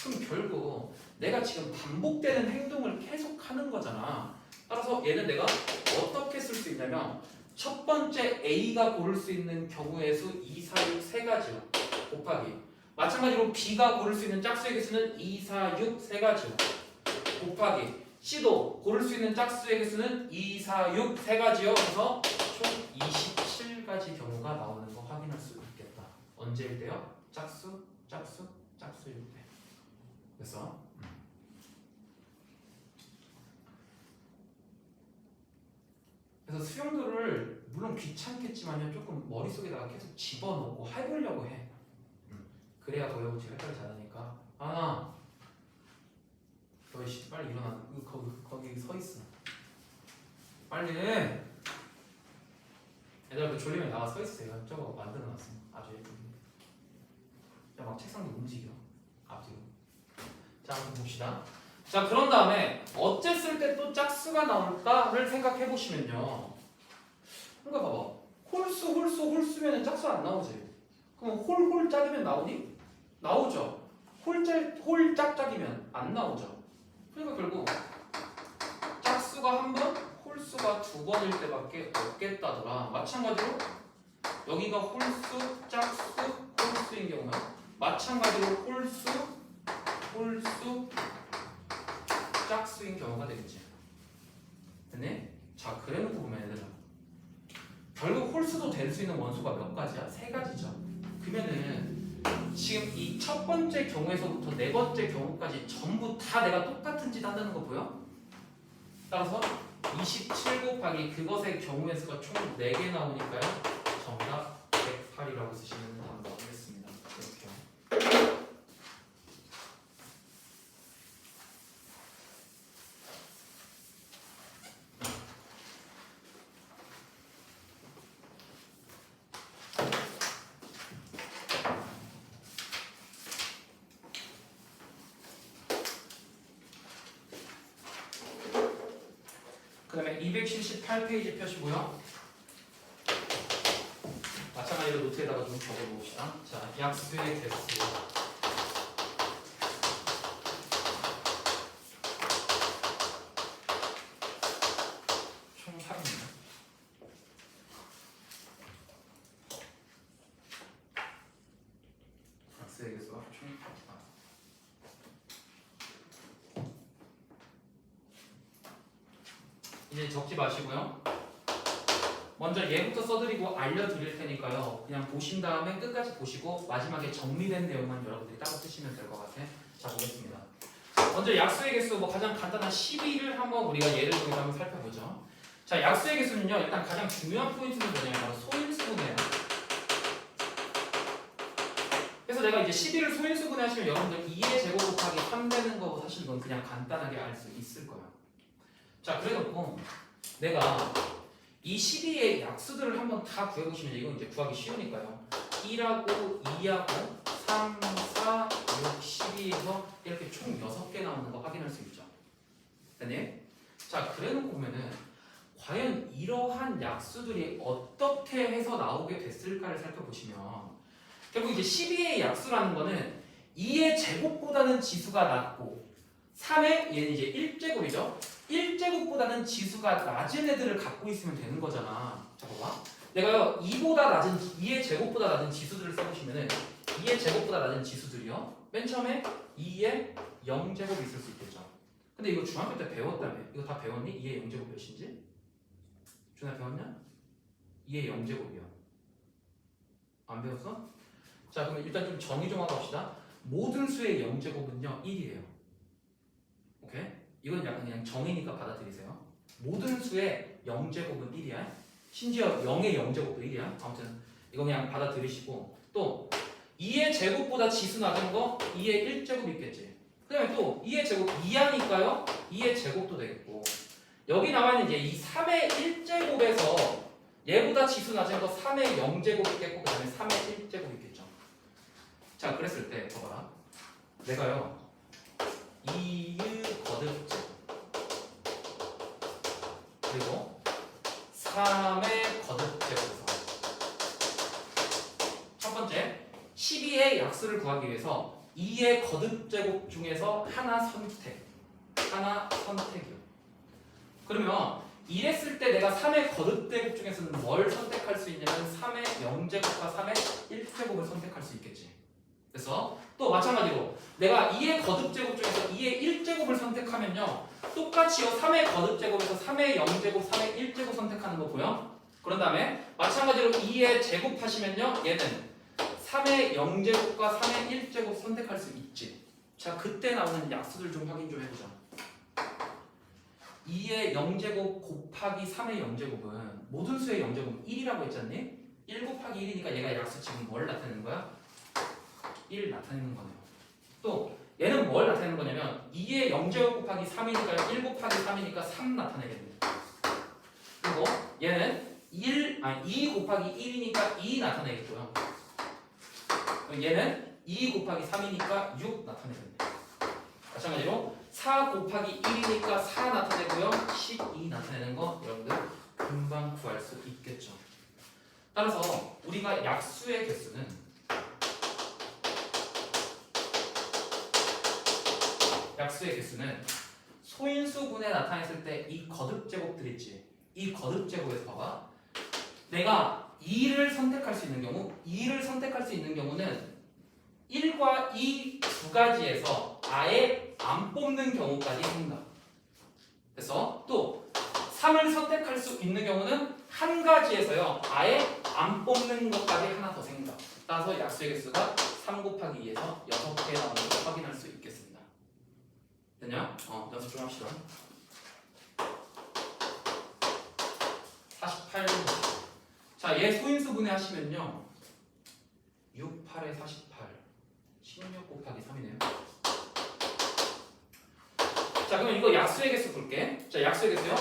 그럼 결국 내가 지금 반복되는 행동을 계속 하는 거잖아. 따라서 얘는 내가 어떻게 쓸 수 있냐면 첫 번째 A가 고를 수 있는 경우의 수 2, 4, 6 3가지요. 곱하기 마찬가지로 B가 고를 수 있는 짝수의 개수는 2, 4, 6 3가지요. 곱하기 C도 고를 수 있는 짝수의 개수는 2, 4, 6 3가지요. 그래서 총 27가지 경우가 나오는 거 확인할 수 있겠다. 언제일 때요? 짝수, 짝수, 짝수일 때. 그래서 수용도를 물론 귀찮겠지만요 조금 머릿속에다가 계속 집어넣고 해보려고 해. 그래야 도형지 헷갈리 잘하니까. 아, 너 씨, 빨리 일어나. 거기 서 있어. 빨리. 얘들아 그 졸리면 나와 서 있어요. 저거 만들어놨어. 아주 예쁘게. 야, 막 책상도 움직여. 앞뒤로. 자, 한번 봅시다. 자, 그런 다음에 어쨌을 때 또 짝수가 나올까를 생각해 보시면요. 그러니까 봐봐. 홀수면 짝수 안 나오지. 그럼 홀짝이면 나오니? 나오죠. 홀짝짝이면 안 나오죠. 그러니까 결국 짝수가 한 번, 홀수가 두 번일 때밖에 없겠다더라. 마찬가지로 여기가 홀수, 짝수, 홀수인 경우는 마찬가지로 홀수, 짝수인 경우가 되겠지. 됐니? 자, 그래놓고 보면 얘들아 결국 홀수도 될 수 있는 원소가 몇 가지야? 3가지죠. 그러면은 지금 이 첫 번째 경우에서부터 네 번째 경우까지 전부 다 내가 똑같은 짓 한다는 거 보여? 따라서 27 곱하기 그것의 경우의 수가 총 4개 나오니까요. 정답 108이라고 쓰시면 답 나오겠습니다. 이렇게요. 그 다음에 278페이지 펴시고요. 마찬가지로 노트에다가 좀 적어봅시다. 자, 약수의 개수. 총 3입니다. 약수의 개수가 총 3. 이제 적지 마시고요. 먼저 얘부터 써드리고 알려드릴 테니까요. 그냥 보신 다음에 끝까지 보시고 마지막에 정리된 내용만 여러분들이 따로 쓰시면 될 것 같아. 자, 보겠습니다. 먼저 약수의 개수 가장 간단한 12를 한번 우리가 예를 들어서 한번 살펴보죠. 자, 약수의 개수는요. 일단 가장 중요한 포인트는 뭐냐면 바로 소인수분해예요. 그래서 내가 이제 12를 소인수분해 하시면 여러분들 2의 제곱 곱하기 3 되는 거 사실 이건 그냥 간단하게 알 수 있을 거예요. 자, 그래놓고 내가 이 12의 약수들을 한번 다 구해보시면 이건 이제 구하기 쉬우니까요. 1하고 2하고 3, 4, 6, 12에서 이렇게 총 6개 나오는 거 확인할 수 있죠. 됐니? 자, 그래놓고 보면은 과연 이러한 약수들이 어떻게 해서 나오게 됐을까를 살펴보시면 결국 이제 12의 약수라는 거는 2의 제곱보다는 지수가 낮고 3의 얘는 이제 1제곱이죠. 1제곱보다는 지수가 낮은 애들을 갖고 있으면 되는 거잖아. 자, 봐봐. 내가 2의 제곱보다 낮은 지수들을 써보시면은 2의 제곱보다 낮은 지수들이요. 맨 처음에 2의 0제곱이 있을 수 있겠죠. 근데 이거 중학교 때 배웠다며. 이거 다 배웠니? 2의 0제곱 몇인지? 준아 배웠냐? 2의 0제곱이요. 안 배웠어? 자, 그러면 일단 좀 정의 좀 하고 합시다. 모든 수의 0제곱은요 1이에요. 오케이? 이건 약간 그냥 정의니까 받아들이세요. 모든 수의 0제곱은 1이야. 심지어 0의 0제곱도 1이야. 아무튼 이거 그냥 받아들이시고 또 2의 제곱보다 지수 낮은 거 2의 1제곱 있겠지. 그 다음에 또 2의 제곱 2하니까요 2의 제곱도 되겠고 여기 나와 있는 이제 이 3의 1제곱에서 얘보다 지수 낮은 거 3의 0제곱 있겠고 그 다음에 3의 1제곱 있겠죠. 자 그랬을 때 봐봐라. 내가요 2의 거듭제곱 그리고 3의 거듭제곱에서 첫 번째 12의 약수를 구하기 위해서 2의 거듭제곱 중에서 하나 선택이요. 그러면 이랬을 때 내가 3의 거듭제곱 중에서는 뭘 선택할 수 있냐면 3의 0제곱과 3의 1제곱을 선택할 수 있겠지. 그래서 또 마찬가지로 내가 2의 거듭제곱 중에서 2의 1제곱을 선택하면요 똑같이요 3의 거듭제곱에서 3의 0제곱, 3의 1제곱 선택하는 거 보여? 그런 다음에 마찬가지로 2의 제곱하시면요 얘는 3의 0제곱과 3의 1제곱 선택할 수 있지. 자 그때 나오는 약수들 좀 확인 좀 해보자. 2의 0제곱 곱하기 3의 0제곱은 모든 수의 0제곱은 1이라고 했잖니? 1 곱하기 1이니까 얘가 약수 지금 뭘 나타내는 거야? 1 나타내는 거네요. 또 얘는 뭘 나타내는 거냐면 2의 0제곱 곱하기 3이니까 1 곱하기 3이니까 3 나타내겠네. 그리고 얘는 2 곱하기 1이니까 2 나타내겠고요. 얘는 2 곱하기 3이니까 6 나타내겠네. 마찬가지로 4 곱하기 1이니까 4 나타내고요. 12 나타내는 거 여러분들 금방 구할 수 있겠죠. 따라서 우리가 약수의 개수는 소인수분에 나타냈을 때 이 거듭제곱들 있지. 이 거듭제곱에서 봐봐. 내가 2를 선택할 수 있는 경우는 1과 2 두 가지에서 아예 안 뽑는 경우까지 생긴다. 그래서 또 3을 선택할 수 있는 경우는 한 가지에서요 아예 안 뽑는 것까지 하나 더 생긴다. 따라서 약수의 개수가 3 곱하기 2에서 6개 나오는 걸 확인할 수 있겠습니다. 됐냐? 연습 좀 합시다. 48. 자, 얘 소인수 분해하시면요 6, 8에 48 16 곱하기 3이네요. 자, 그럼 이거 약수의 개수 볼게. 자, 약수의 개수요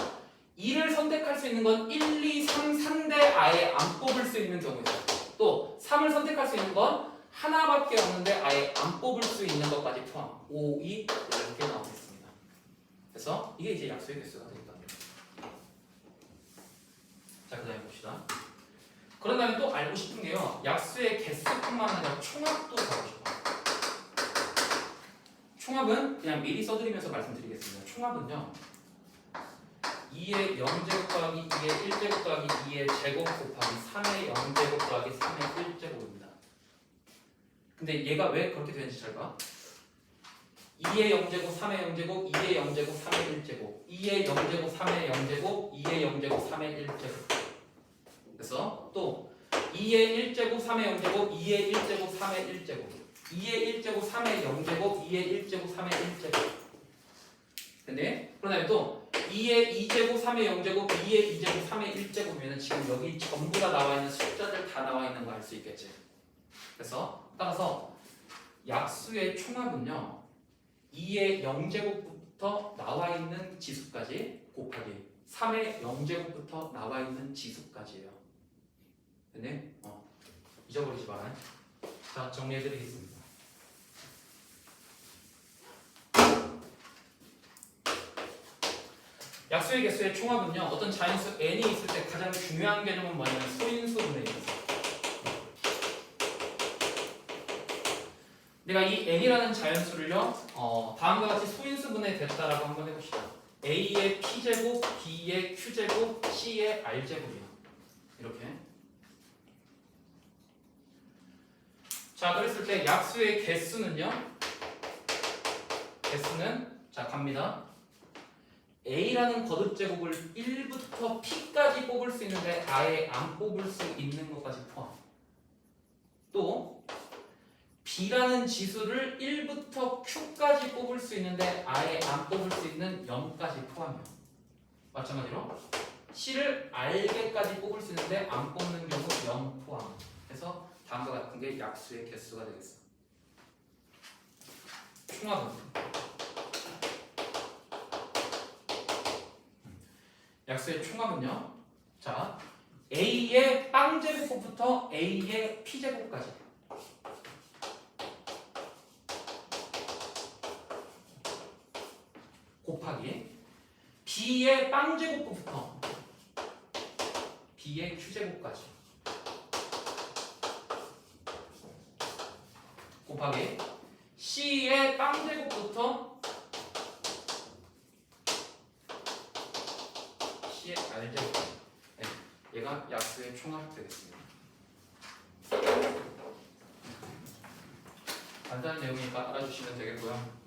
2를 선택할 수 있는 건 1, 2, 3, 3대 아예 안 뽑을 수 있는 경우죠. 또 3을 선택할 수 있는 건 하나밖에 없는데 아예 안 뽑을 수 있는 것까지 포함 5, 2 이렇게 나오겠습니다. 그래서 이게 이제 약수의 개수가 되겠다. 자, 그 다음에 봅시다. 그런 다음에 또 알고 싶은 게요 약수의 개수뿐만 아니라 총합도 알고 싶어요. 총합은 그냥 미리 써드리면서 말씀드리겠습니다. 총합은요 2의 0제곱 더하기 2의 1제곱 더하기 2의 제곱 곱하기 3의 0제곱 더하기 3의 1제곱입니다. 근데 얘가 왜 그렇게 되는지 잘 봐. 2의 0제곱, 3의 0제곱, 2의 0제곱, 3의 1제곱 2의 0제곱, 3의 0제곱, 2의 0제곱, 3의 1제곱. 그래서 또 2의 1제곱, 3의 0제곱, 2의 1제곱, 3의 1제곱 2의 1제곱, 3의 0제곱, 2의 1제곱, 3의 1제곱. 근데 그다음에 또 2의 2제곱, 3의 0제곱, 2의 2제곱, 3의 1제곱이면 지금 여기 전부 다 나와 있는 숫자들 다 나와 있는 거 알 수 있겠지. 그래서 따라서 약수의 총합은요 2의 0제곱부터 나와 있는 지수까지 곱하기 3의 0제곱부터 나와 있는 지수까지예요. 근데 잊어버리지 마라. 자, 정리해드리겠습니다. 약수의 개수의 총합은요 어떤 자연수 n이 있을 때 가장 중요한 개념은 뭐냐면 소인수 분해입니다. 내가 이 n이라는 자연수를요 다음과 같이 소인수 분해됐다라고 한번 해봅시다. a의 p제곱, b의 q제곱, c의 r제곱이야. 이렇게. 자, 그랬을 때 약수의 개수는요 자 갑니다. A라는 거듭제곱을 1부터 P까지 뽑을 수 있는데 아예 안 뽑을 수 있는 것까지 포함. 또 B라는 지수를 1부터 Q까지 뽑을 수 있는데 아예 안 뽑을 수 있는 0까지 포함이요. 마찬가지로 C를 R개까지 뽑을 수 있는데 안 뽑는 경우 0 포함. 그래서 다음과 같은 게 약수의 개수가 되겠어. 총합은 약수의 총합은요. 자, A의 빵제곱부터 A의 P제곱까지. 곱하기 B의 빵제곱부터 B의 Q제곱까지. 곱하기 C의 빵제곱부터 C의 R제곱까지. 네, 얘가 약수의 총합 되겠습니다. 간단한 내용이니까 알아주시면 되겠고요.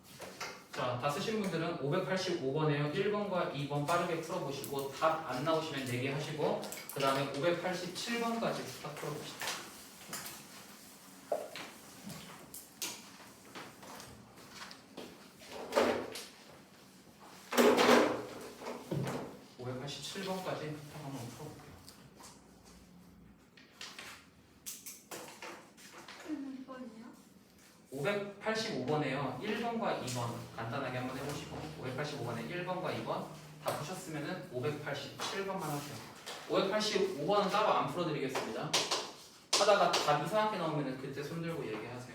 자, 다 쓰신 분들은 585번에요. 1번과 2번 빠르게 풀어보시고 답 안 나오시면 4개 하시고 그 다음에 587번까지 딱 풀어보시죠. 한번 풀어볼게요. 585번에요. 1번과 2번 간단하게 한번 해보시고 585번에 1번과 2번 다 푸셨으면 587번만 하세요. 585번은 따로 안 풀어드리겠습니다. 하다가 답 이상하게 나오면 그때 손들고 얘기하세요.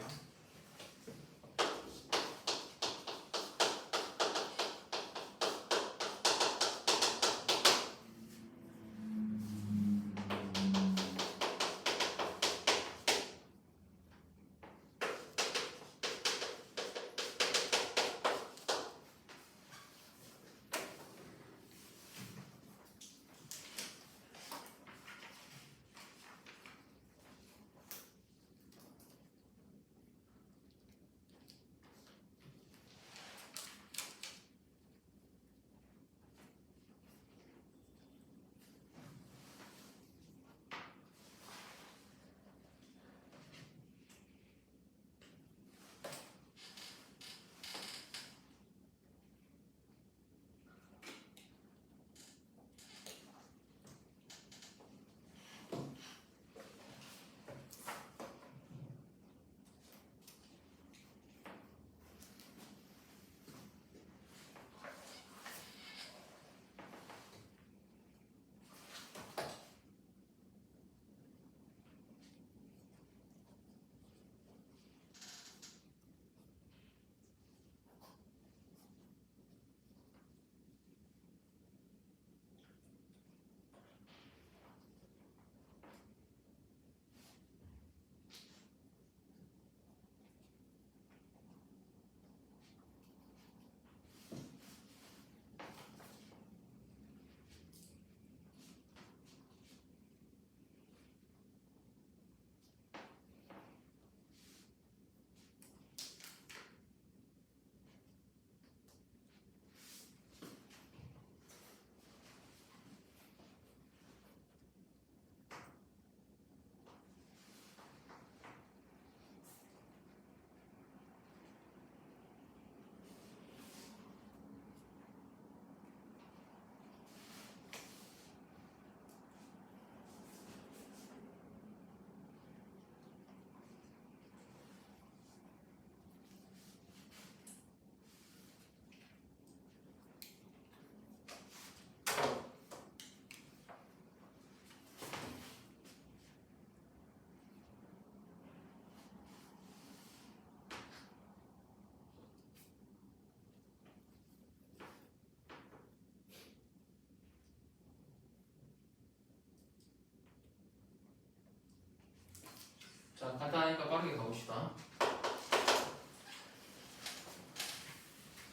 자, 간단하니까 빠르게 가봅시다.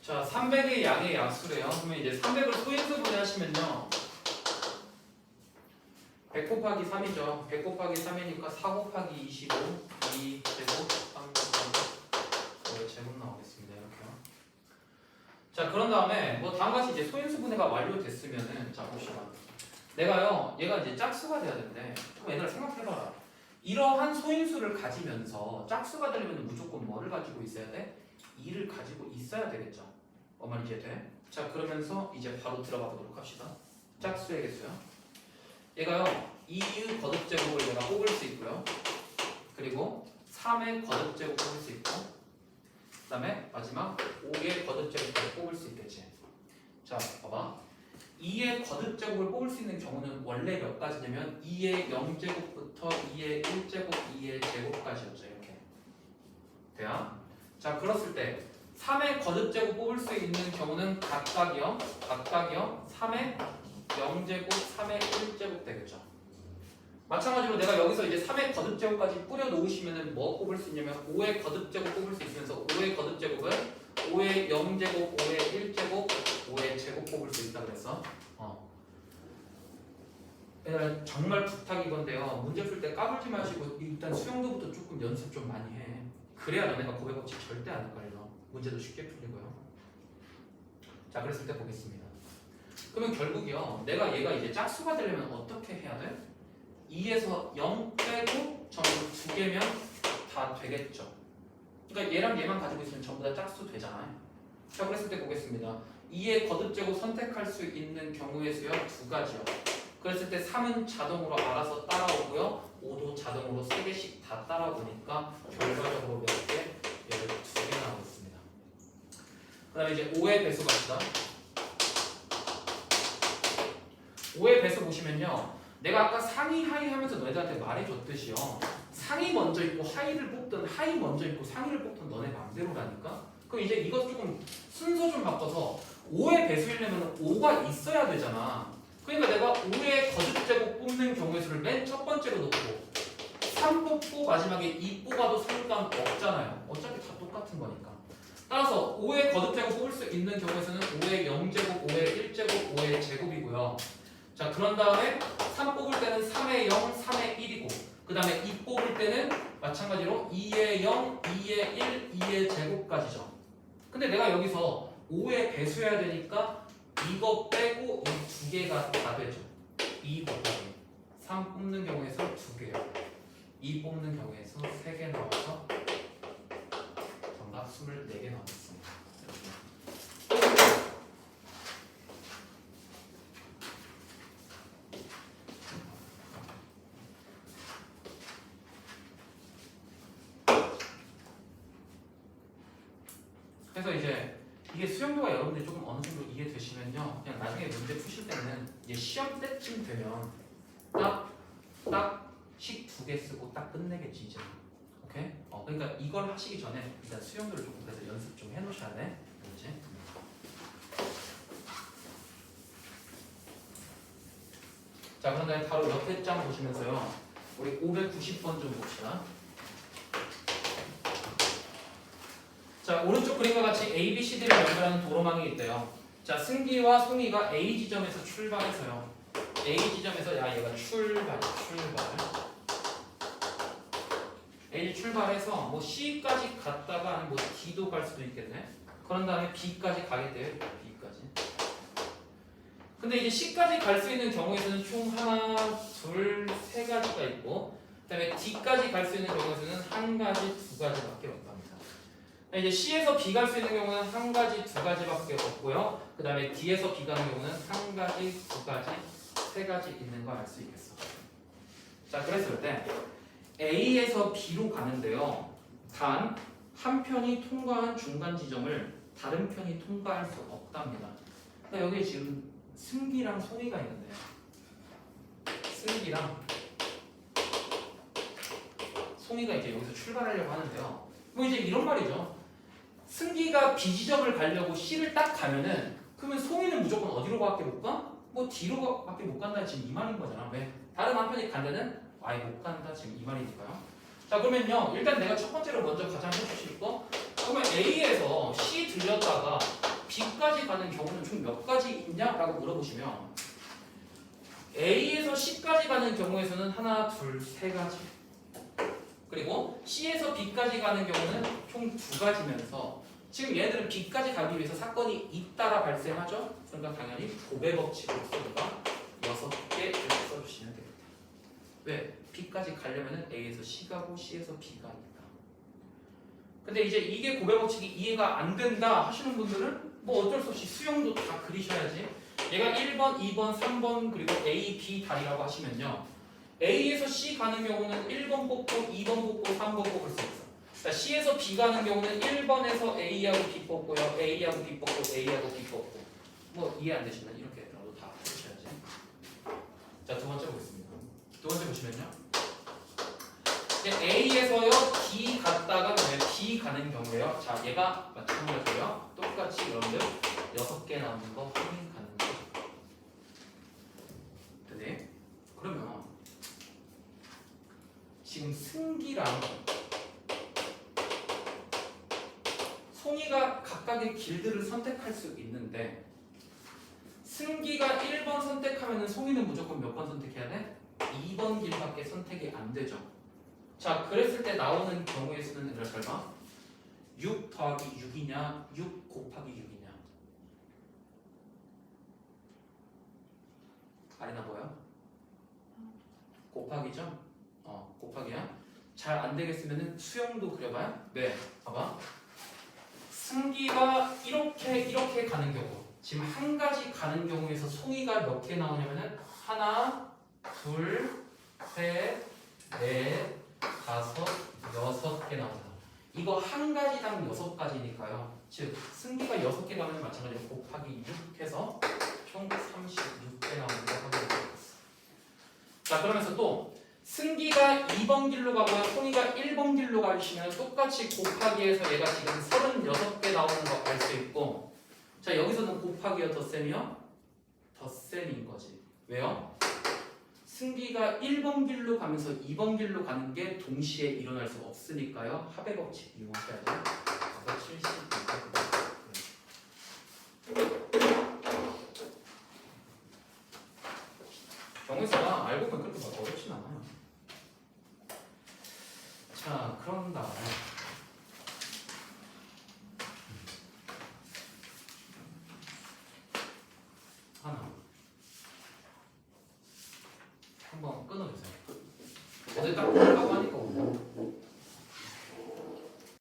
자, 300의 양의 약수래요. 그러면 이제 300을 소인수분해 하시면요. 100 곱하기 3이죠. 100 곱하기 3이니까 4 곱하기 25, 2제곱, 3 곱하기 제곱 나오겠습니다. 이렇게요. 자, 그런 다음에 뭐 다음과 같이 이제 소인수분해가 완료됐으면은 자, 봅시다. 내가요, 얘가 이제 짝수가 돼야 되는데 그럼 얘들아 생각해봐라. 이러한 소인수를 가지면서 짝수가 되려면 무조건 뭐를 가지고 있어야 돼? 2를 가지고 있어야 되겠죠. 어머니 이제 돼? 자, 그러면서 이제 바로 들어가 보도록 합시다. 짝수의 개수요. 얘가요 2의 거듭제곱을 내가 뽑을 수 있고요. 그리고 3의 거듭제곱 뽑을 수 있고 그 다음에 마지막 5의 거듭제곱까지 뽑을 수 있겠지. 자, 봐봐. 2의 거듭제곱을 뽑을 수 있는 경우는 원래 몇 가지냐면 2의 0제곱부터 2의 1제곱, 2의 제곱까지였죠. 이렇게 돼요. 자, 그랬을 때 3의 거듭제곱 뽑을 수 있는 경우는 각각이요 3의 0제곱, 3의 1제곱 되겠죠. 마찬가지로 내가 여기서 이제 3의 거듭제곱까지 뿌려 놓으시면은 뭐 뽑을 수 있냐면 5의 거듭제곱 뽑을 수 있으면서 5의 거듭제곱은 5의 0제곱, 5의 1제곱, 5의 제곱 뽑을 수 있다 그랬어. 정말 부탁이 건데요. 문제 풀 때 까불지 마시고 일단 수영도부터 조금 연습 좀 많이 해. 그래야 너네가 고백 법칙 절대 안 헷갈려. 문제도 쉽게 풀리고요. 자, 그랬을 때 보겠습니다. 그러면 결국이요. 내가 얘가 이제 짝수가 되려면 어떻게 해야 돼? 2에서 0 빼고 전부 2개면 다 되겠죠. 그러니까 얘랑 얘만 가지고 있으면 전부 다 짝수 되잖아요. 자, 그랬을 때 보겠습니다. 2의 거듭제곱 선택할 수 있는 경우의 수요 2가지요. 그랬을 때 3은 자동으로 알아서 따라오고요. 5도 자동으로 3개씩 다 따라오니까 결과적으로 몇 개? 얘를 2개 나오고 있습니다. 그 다음에 이제 5의 배수 갑시다. 5의 배수 보시면요. 내가 아까 상위 하위 하면서 너희들한테 말해줬듯이요. 상위 먼저 있고 하위를 뽑든 하위 먼저 있고 상위를 뽑든 너네 맘대로라니까. 그럼 이제 이것 조금 순서 좀 바꿔서 5의 배수이려면 5가 있어야 되잖아. 그러니까 내가 5의 거듭제곱 뽑는 경우의 수를 맨 첫 번째로 놓고 3 뽑고 마지막에 2 뽑아도 상관없잖아요. 어차피 다 똑같은 거니까. 따라서 5의 거듭제곱 뽑을 수 있는 경우에서는 5의 0제곱, 5의 1제곱, 5의 제곱이고요. 자, 그런 다음에 3 뽑을 때는 3의 0, 3의 1이고 그 다음에 2 뽑을 때는 마찬가지로 2의 0, 2의 1, 2의 제곱까지죠. 근데 내가 여기서 5의 배수해야 되니까 이거 빼고 이 2개가 다 되죠. 2 곱하기 3 뽑는 경우에서 2개요. 2 뽑는 경우에서 3개 나와서 정답 24개 나왔습니다. 그래서 이제 이게 수영도가 여러분들이 조금 어느 정도 이해되시면요. 그냥 나중에 문제 푸실 때는 이제 시험 때쯤 되면 딱 식 2개 쓰고 딱 끝내겠지 이제. 오케이? 그러니까 이걸 하시기 전에 일단 수영도를 조금 그래서 연습 좀 해놓으셔야 돼. 그렇지? 자, 그런 다음에 바로 옆에 장 보시면서요. 우리 590번 좀 봅시다. 자, 오른쪽 그림과 같이 A, B, C, D를 연결하는 도로망이 있대요. 자, 승기와 송이가 A 지점에서 출발해서요. A 지점에서 얘가 출발. A 출발해서 뭐 C까지 갔다가 뭐 D도 갈 수도 있겠네. 그런 다음에 B까지 가게 돼요. B까지. 근데 이제 C까지 갈 수 있는 경우에서는 총 하나, 둘, 세 가지가 있고, 그다음에 D까지 갈 수 있는 경우에서는 한 가지, 두 가지밖에 없답니다. 이제 C에서 B 갈 수 있는 경우는 한 가지, 두 가지밖에 없고요. 그 다음에 D에서 B 가는 경우는 한 가지, 두 가지, 세 가지 있는 걸 알 수 있겠어. 자, 그랬을 때 A에서 B로 가는데요. 단 한 편이 통과한 중간 지점을 다른 편이 통과할 수 없답니다. 그러니까 여기 지금 승기랑 송이가 있는데 승기랑 송이가 이제 여기서 출발하려고 하는데요. 뭐 이제 이런 말이죠. 승기가 B 지점을 가려고 C를 딱 가면은 그러면 송이는 무조건 어디로밖에 못 가? 뭐 D로밖에 못 간다 지금 이 말인 거잖아. 왜? 다른 한 편이 간 데는 아예 못 간다 지금 이 말이니까요. 자, 그러면요 일단 내가 첫 번째로 먼저 가장 해주실 거 그러면 A에서 C 들렸다가 B까지 가는 경우는 총 몇 가지 있냐라고 물어보시면 A에서 C까지 가는 경우에서는 하나, 둘, 세 가지. 그리고 C에서 B까지 가는 경우는 총 2가지면서 지금 얘네들은 B까지 가기 위해서 사건이 잇따라 발생하죠? 그러니까 당연히 고배 법칙으로 쓰니까 6개 이렇게 써주시면 됩니다. 왜? B까지 가려면 A에서 C 가고 C에서 B가 있다. 근데 이제 이게 고배 법칙이 이해가 안 된다 하시는 분들은 뭐 어쩔 수 없이 수영도 다 그리셔야지. 얘가 1번, 2번, 3번 그리고 A, B 다리라고 하시면요. A에서 C 가는 경우는 1번 뽑고 2번 뽑고 3번 뽑을 수 있어. 자, C에서 B 가는 경우는 1번에서 A하고 B 뽑고요. A하고 B 뽑고 A하고 B 뽑고. 뭐 이해 안 되시면 이렇게 들어도 자, 두 번째 보겠습니다. 두 번째 보시면요. A에서요 B 갔다가 B 가는 경우에요. 자, 얘가 마찬가지고요. 똑같이 여러분들 6개 나오는 거 확인 가는 거. 네. 그러면 지금 승기랑 송이가 각각의 길들을 선택할 수 있는데 승기가 1번 선택하면 송이는 무조건 몇 번 선택해야 돼? 2번 길밖에 선택이 안 되죠. 자, 그랬을 때 나오는 경우의 수는 얘들아 잘 봐. 6 더하기 6이냐 6 곱하기 6이냐. 아리나 뭐야? 곱하기죠? 곱하기야. 잘 안 되겠으면 수영도 그려봐요. 네, 봐봐. 승기가 이렇게 가는 경우, 지금 한 가지 가는 경우에서 송이가 몇 개 나오냐면은 하나, 둘, 셋, 넷, 다섯, 6개 나온다. 이거 한 가지당 6가지니까요. 즉 승기가 6개 가면 마찬가지로 곱하기 6 해서 총 36개 나오는 거 확인해보겠습니다. 자, 그러면서 또 승기가 2번 길로 가고요. 송이가 1번 길로 가시면 똑같이 곱하기해서 얘가 지금 36개 나오는 거 알 수 있고, 자, 여기서는 곱하기가 덧셈이요? 덧셈인 거지. 왜요? 승기가 1번 길로 가면서 2번 길로 가는 게 동시에 일어날 수 없으니까요. 합의 법칙 이용하셔야 돼요. 70. 정의사가 알고 보면 그렇게 막 어렵진 않아요. 자, 그런 다음에 하나 한번 끊어주세요. 어제 딱 보려고 하니까 오고.